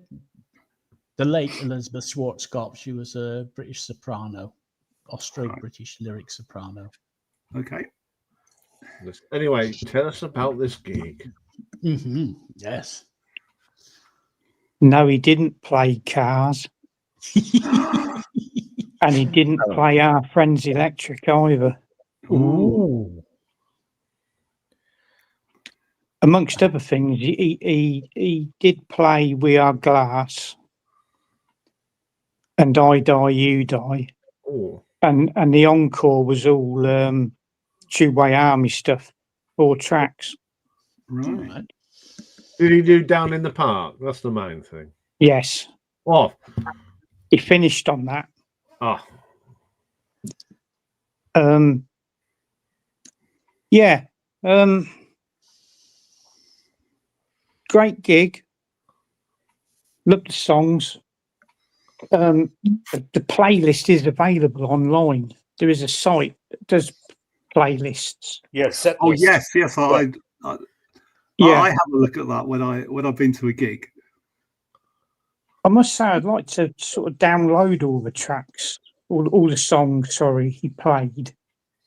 The late Elizabeth Schwarzkopf, she was a British soprano, Austro-British lyric soprano. Okay. Anyway, tell us about this gig. Yes. No, he didn't play Cars. And he didn't play Our Friends Electric either. Ooh. Amongst other things, he did play We Are Glass and I Die, You Die. Oh. And the encore was all two-way army stuff, 4 tracks. Right. Did he do Down in the Park? That's the main thing. Yes. Oh. He finished on that. Oh. Yeah. Great gig. Love the songs. The playlist is available online. There is a site that does playlists. Yes. Oh, yes. I have a look at that when I've been to a gig. I must say, I'd like to sort of download all the tracks, all the songs. He played,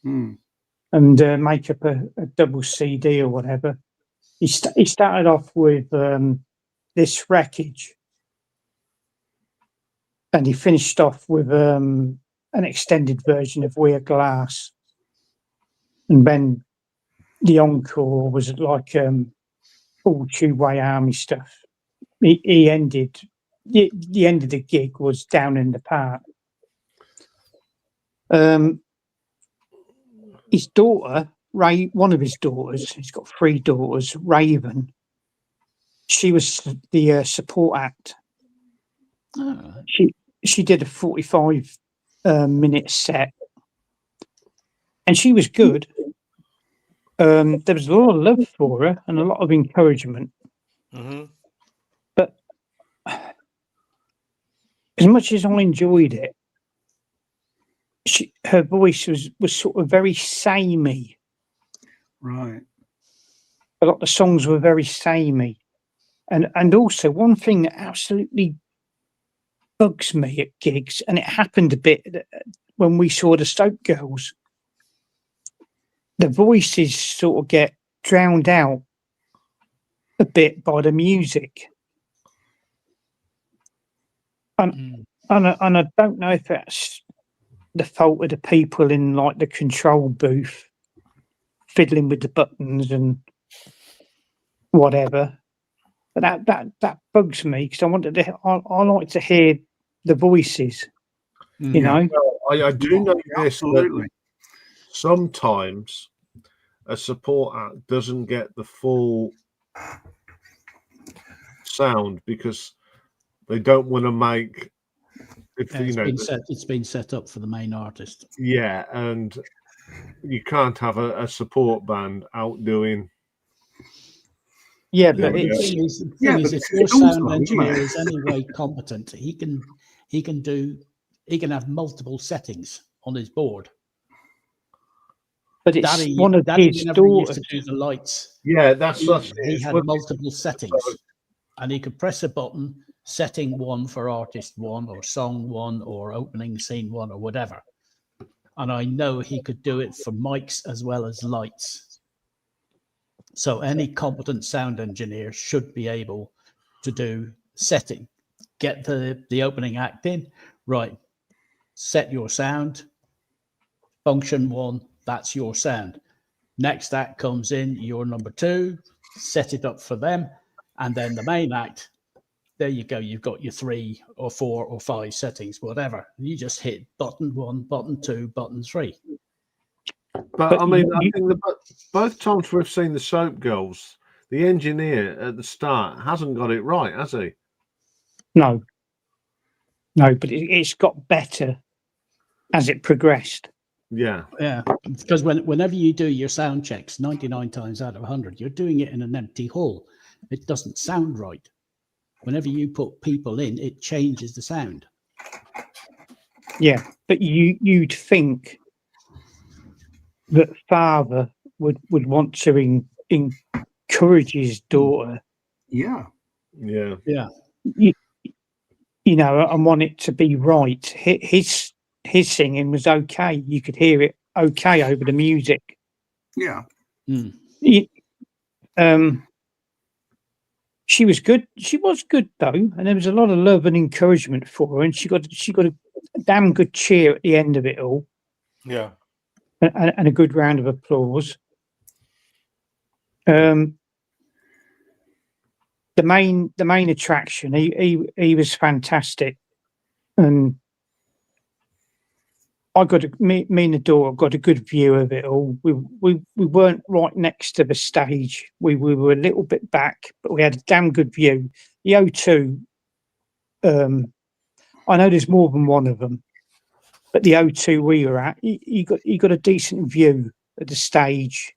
and make up a double CD or whatever. He started off with This Wreckage, and he finished off with an extended version of We're Glass, and then the encore was like all two-way army stuff. He ended. The end of the gig was Down in the Park. His daughter, one of his daughters, he's got 3 daughters, Raven, she was the support act. Oh. she did a 45 minute set, and she was good. There was a lot of love for her and a lot of encouragement. Mm-hmm. But as much as I enjoyed it, her voice was sort of very samey. Right. A lot of the songs were very samey. And also one thing that absolutely bugs me at gigs, and it happened a bit when we saw the Stoke Girls, the voices sort of get drowned out a bit by the music. And I don't know if that's the fault of the people in like the control booth fiddling with the buttons and whatever. But that bugs me because I like to hear the voices. You know, Well, I do know this. Absolutely. That sometimes a support act doesn't get the full sound because they don't want to make. It's been set up for the main artist. Yeah, and you can't have a support band out doing. yeah, The but thing it's is, if your sound engineer is anyway competent, he can have multiple settings on his board. But it's one of his whenever he used daughters. to do the lights. Yeah, that's He had multiple settings, and he could press a button, setting 1 for artist 1, or song 1, or opening scene 1, or whatever. And I know he could do it for mics as well as lights. So any competent sound engineer should be able to do setting, get the opening act in, right, set your sound, function 1, that's your sound. Next act comes in, your number 2, set it up for them, and then the main act, there you go, you've got your 3 or 4 or 5 settings, whatever. You just hit button 1, button 2, button 3. But I mean, I think both times we've seen the Soap Girls, the engineer at the start hasn't got it right, has he? No, but it's got better as it progressed. Yeah, Because whenever you do your sound checks, 99 times out of 100, you're doing it in an empty hall. It doesn't sound right. Whenever you put people in, it changes the sound. Yeah, but you'd think that father would want to encourage his daughter. Yeah. You know, and want it to be right. His singing was okay. You could hear it okay over the music. Yeah. She was good. She was good though, and there was a lot of love and encouragement for her, and she got a damn good cheer at the end of it all. Yeah. And a good round of applause. The main attraction, he was fantastic, and me and the daughter got a good view of it all. We weren't right next to the stage. We were a little bit back, but we had a damn good view. The O2, I know there's more than one of them, but the O2 we were at, you got a decent view of the stage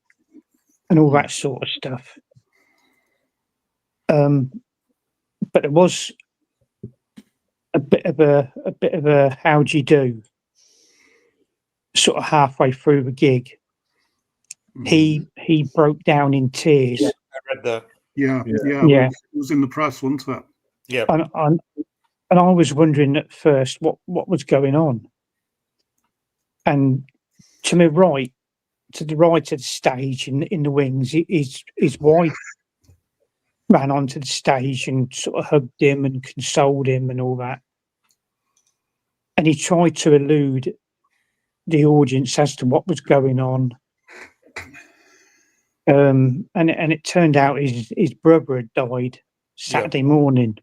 and all that sort of stuff. But it was a bit of a how do you do sort of halfway through the gig. He broke down in tears. Yeah, I read that. Yeah. It was in the press, wasn't it? Yeah. And I was wondering at first what was going on. And to the right of the stage in the wings, his wife ran onto the stage and sort of hugged him and consoled him and all that. And he tried to elude the audience as to what was going on. And it turned out his brother had died Saturday morning.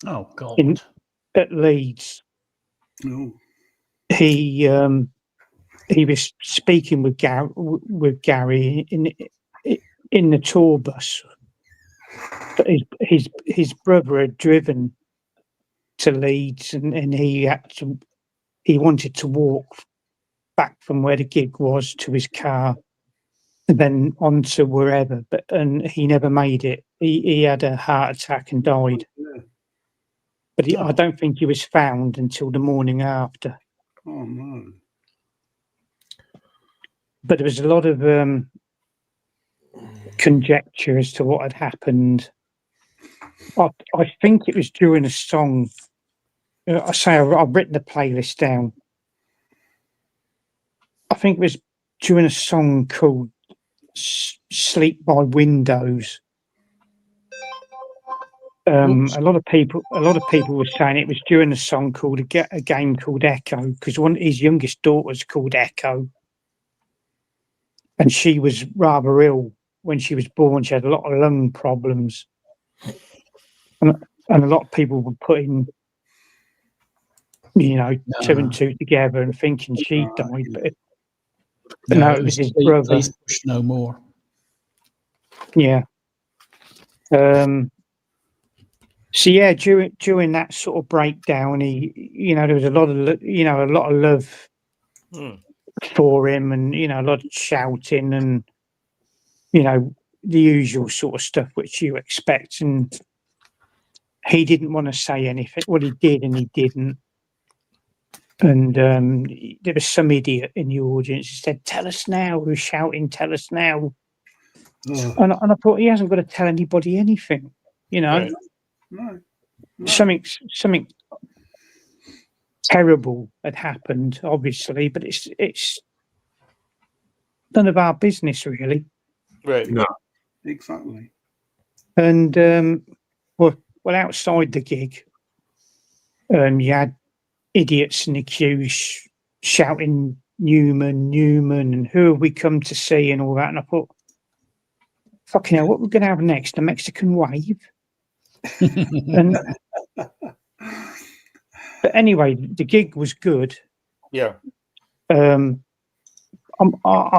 Oh God! At Leeds. No. He was speaking with Gary in the tour bus. But his brother had driven to Leeds, and he wanted to walk back from where the gig was to his car, and then on to wherever. And he never made it. He had a heart attack and died. Yeah. But I don't think he was found until the morning after. Oh no! But there was a lot of conjecture as to what had happened. I think it was during a song. I've written the playlist down. I think it was during a song called "Sleep by Windows." A lot of people were saying it was during a song called a game called Echo, because one of his youngest daughters called Echo, and she was rather ill when she was born. She had a lot of lung problems, and a lot of people were putting, two and two together and thinking she died, but no, it was his brother. Please push no more. Yeah. So yeah, during that sort of breakdown, there was a lot of love for him, and a lot of shouting, and the usual sort of stuff which you expect. And he didn't want to say anything. Well, he did, and he didn't. And there was some idiot in the audience who said, "Tell us now." Who was shouting, "Tell us now." And I thought, he hasn't got to tell anybody anything, Right. No. Something terrible had happened, obviously, but it's none of our business, really. Right. No. Exactly. And well, outside the gig, you had idiots in the queue shouting Newman, and who have we come to see, and all that. And I thought, fucking hell, what we're going to have next? A Mexican wave? But anyway, the gig was good. Yeah. I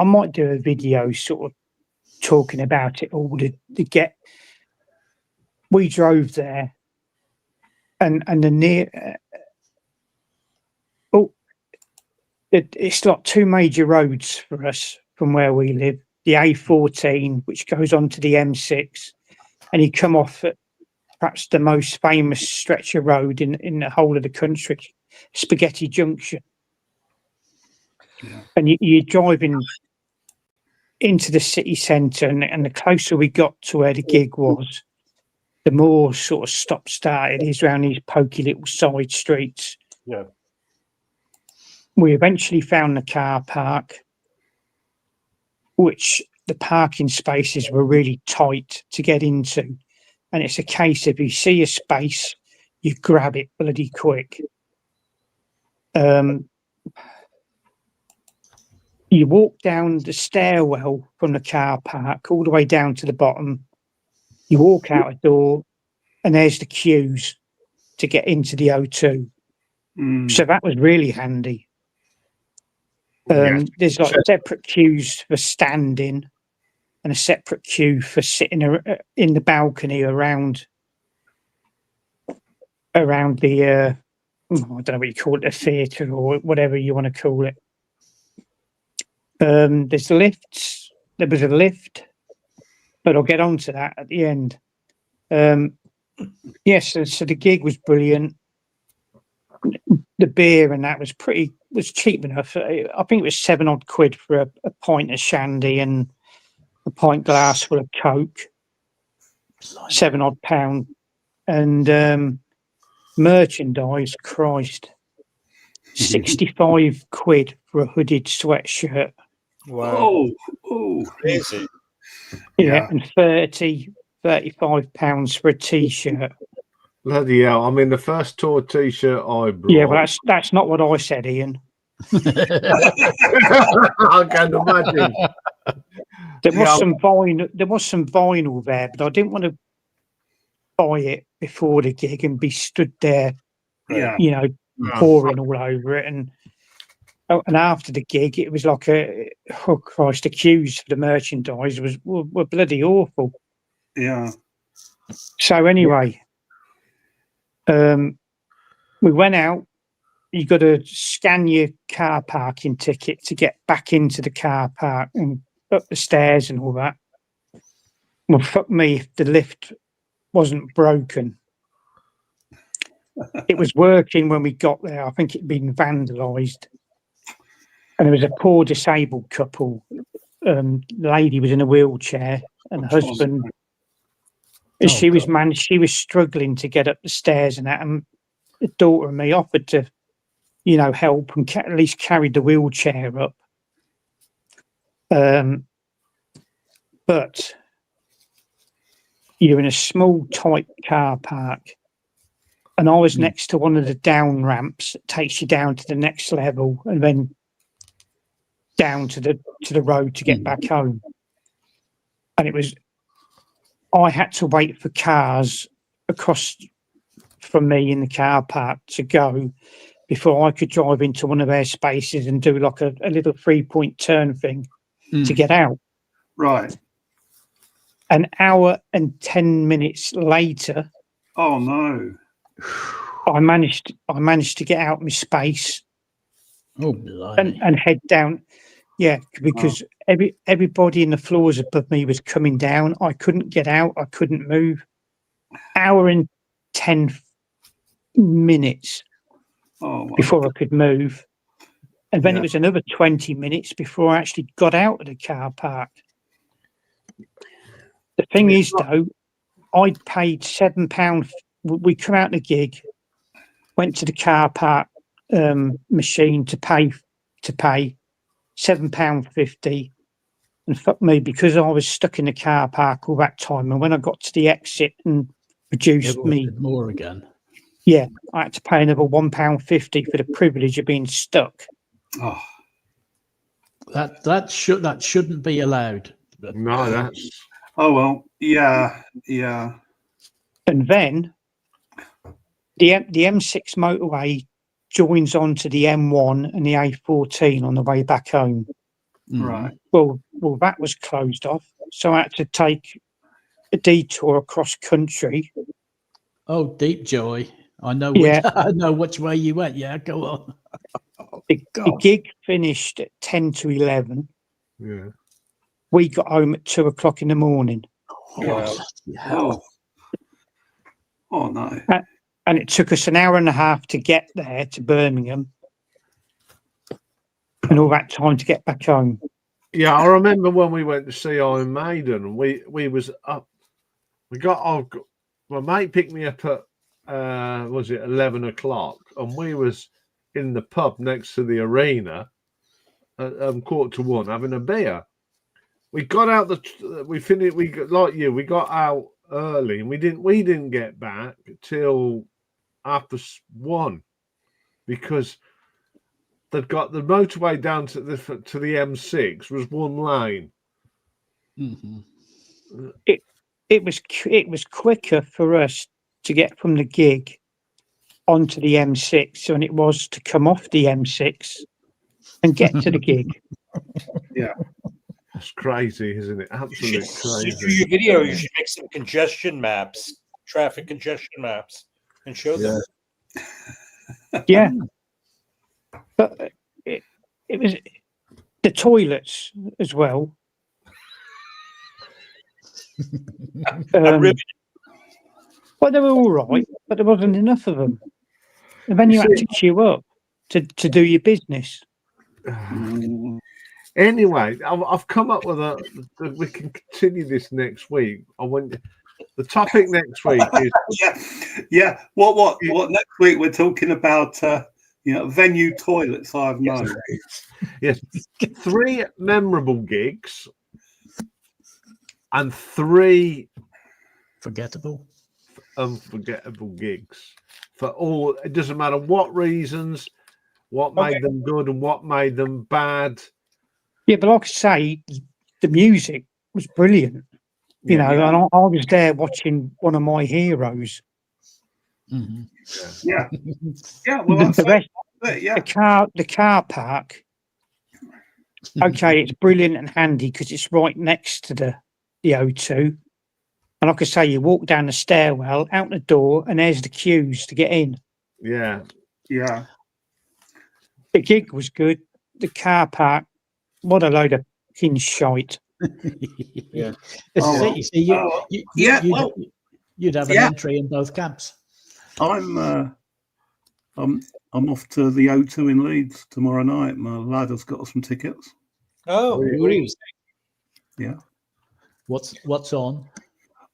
might do a video sort of talking about it all. We drove there, and it's like two major roads for us from where we live. The A14, which goes on to the M6, and you come off at perhaps the most famous stretch of road in the whole of the country, Spaghetti Junction. Yeah. And you're driving into the city centre, and the closer we got to where the gig was, the more sort of stop-start it is around these pokey little side streets. Yeah. We eventually found the car park, which the parking spaces were really tight to get into. And it's a case of, you see a space, you grab it bloody quick. You walk down the stairwell from the car park all the way down to the bottom. You walk out a door, and there's the queues to get into the O2. So that was really handy. There's like separate queues for standing, and a separate queue for sitting in the balcony around the I don't know what you call it, the theatre or whatever you want to call it. There's lifts. There was a lift, but I'll get on to that at the end. Yes, so the gig was brilliant. The beer and that was cheap enough. I think it was £7 for a pint of shandy and a pint glass full of Coke. £7 and merchandise. Christ, £65 for a hooded sweatshirt. Wow. Oh, Crazy. Yeah, and £35 for a t-shirt. Bloody hell. I mean, the first tour t-shirt I brought. Yeah, but that's not what I said, Ian. I can imagine. There was some vinyl there, but I didn't want to buy it before the gig and be stood there, pouring all over it. And after the gig, it was like the queues for the merchandise were bloody awful. Yeah. So anyway, we went out. You got to scan your car parking ticket to get back into the car park and up the stairs and all that. Well, fuck me if the lift wasn't broken. It was working when we got there. I think it'd been vandalised. And there was a poor disabled couple. The lady was in a wheelchair, and the husband. She was struggling to get up the stairs and that. And the daughter and me offered to, help and at least carry the wheelchair up. But you're in a small, tight car park, and I was next to one of the down ramps that takes you down to the next level, and then down to the road to get back home. And I had to wait for cars across from me in the car park to go before I could drive into one of their spaces and do like a little 3-point turn thing to get out. Right. An hour and 10 minutes later. Oh no. I managed to get out my space. Oh, and head down. Yeah, because everybody in the floors above me was coming down. I couldn't get out. I couldn't move. Hour and 10 minutes before I could move. And then it was another 20 minutes before I actually got out of the car park. The thing is, though, I'd paid £7. We come out the gig, went to the car park machine to pay £7.50, and fuck me, because I was stuck in the car park all that time, and when I got to the exit and produced me more again, I had to pay another £1.50 for the privilege of being stuck. Oh, that shouldn't be allowed. No, that's. Oh well, yeah. And then the M6 motorway joins on to the M1 and the A14 on the way back home. Right. Well, that was closed off, so I had to take a detour across country. Oh, deep joy! I know. I know which way you went. Yeah, go on. The gig finished at 10 to 11. Yeah. We got home at 2 o'clock in the morning. Oh no. And it took us an hour and a half to get there to Birmingham, and all that time to get back home. Yeah, I remember when we went to see Iron Maiden. We was up. My mate picked me up at 11 o'clock, and we was in the pub next to the arena at 1:45 having a beer. We got out we finished. We got out early, and we didn't get back till after 1 because they'd got the motorway down to the M6 was one lane. Mm-hmm. It was quicker for us to get from the gig onto the M6 than it was to come off the M6 and get to the gig. Yeah. It's crazy, isn't it? Absolutely crazy. For your video, you should make some congestion maps, traffic congestion maps, and show them. Yeah. But it was the toilets as well. Well, they were all right, but there wasn't enough of them. And then you had to queue up to do your business. Anyway, I've come up with we can continue this next week. The topic next week is What next week we're talking about? Venue toilets. I've known. Yes, 3 memorable gigs and 3 unforgettable gigs for all. It doesn't matter what reasons, what made them good and what made them bad. Yeah, but like I say, the music was brilliant. And I was there watching one of my heroes. Mm-hmm. Yeah. Well, the rest, the car park. Okay, it's brilliant and handy because it's right next to the O2. And like I say, you walk down the stairwell, out the door, and there's the queues to get in. Yeah. Yeah. The gig was good. The car park, what a load of fucking shite. Yeah. This Oh, is it. You see, yeah, you'd, well, you'd have an yeah. entry in both camps. I'm off to the O2 in Leeds tomorrow night. My lad has got us some tickets. Oh, what do you say? Yeah. What's on?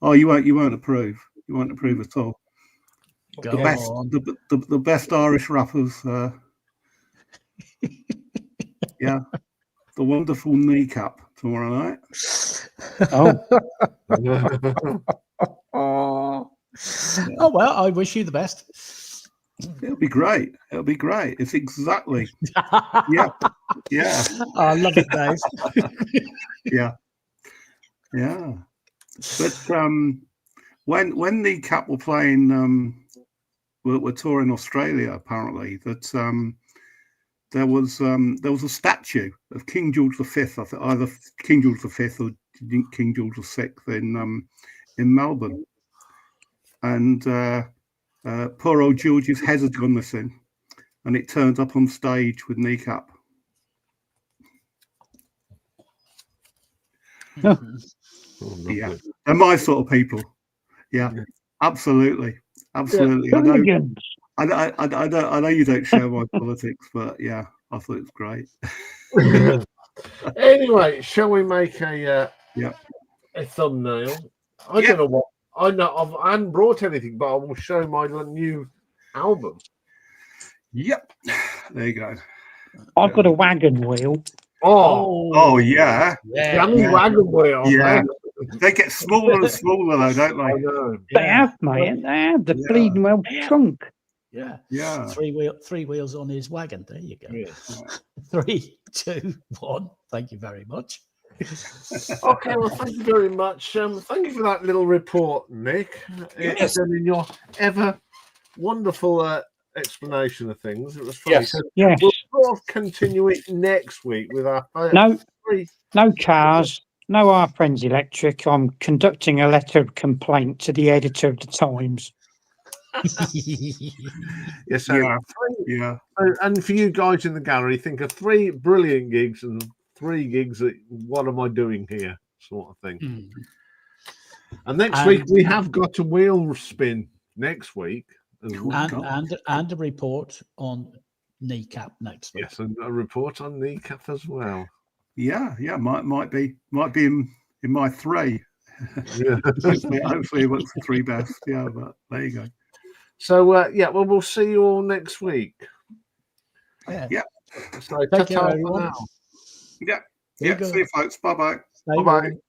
Oh, you won't approve. You won't approve at all. Go The best, on. the best Irish rappers. Yeah, the wonderful Kneecap tomorrow night. Oh, Oh well, I wish you the best. It'll be great. It'll be great. It's exactly. Yeah, yeah, I love it, Dave. yeah, yeah. But when Kneecap were playing, were touring Australia, apparently that there was a statue of King George V, I think either King George V or King George VI in Melbourne, and poor old George's head had gone missing, and it turned up on stage with Kneecap. Yeah, they're my sort of people. Yeah, absolutely, absolutely. I know you don't share my politics, but yeah, I thought it was great. Anyway, shall we make a thumbnail? I don't know what I hadn't brought anything, but I will show my new album. Yep, there you go. I've got a wagon wheel. Oh yeah, Wagon wheel. Yeah, they get smaller and smaller though, don't they? I know. They have, mate. They have the bleeding well trunk. Yeah. Three wheels on his wagon. There you go. Yeah. 3, 2, 1. Thank you very much. Okay, well, thank you very much. Thank you for that little report, Nick. Yes. And in your ever wonderful explanation of things. It was funny. Yes. So Yes. we'll sort of continue it next week with our No cars, no our friends electric. I'm conducting a letter of complaint to the editor of the Times. Yes, yeah. And for you guys in the gallery, think of 3 brilliant gigs and 3 gigs that what am I doing here, sort of thing. And next week we have got a wheel spin next week as well. And a report on Kneecap next week. Yes, and a report on Kneecap as well. Yeah, might be in my 3. Yeah. hopefully it works for 3 best. Yeah, but there you go. So well, we'll see you all next week. Yeah. So Take care, ta-ta for everyone. now. Yeah. See you folks. Bye bye. Stay Bye-bye. warm.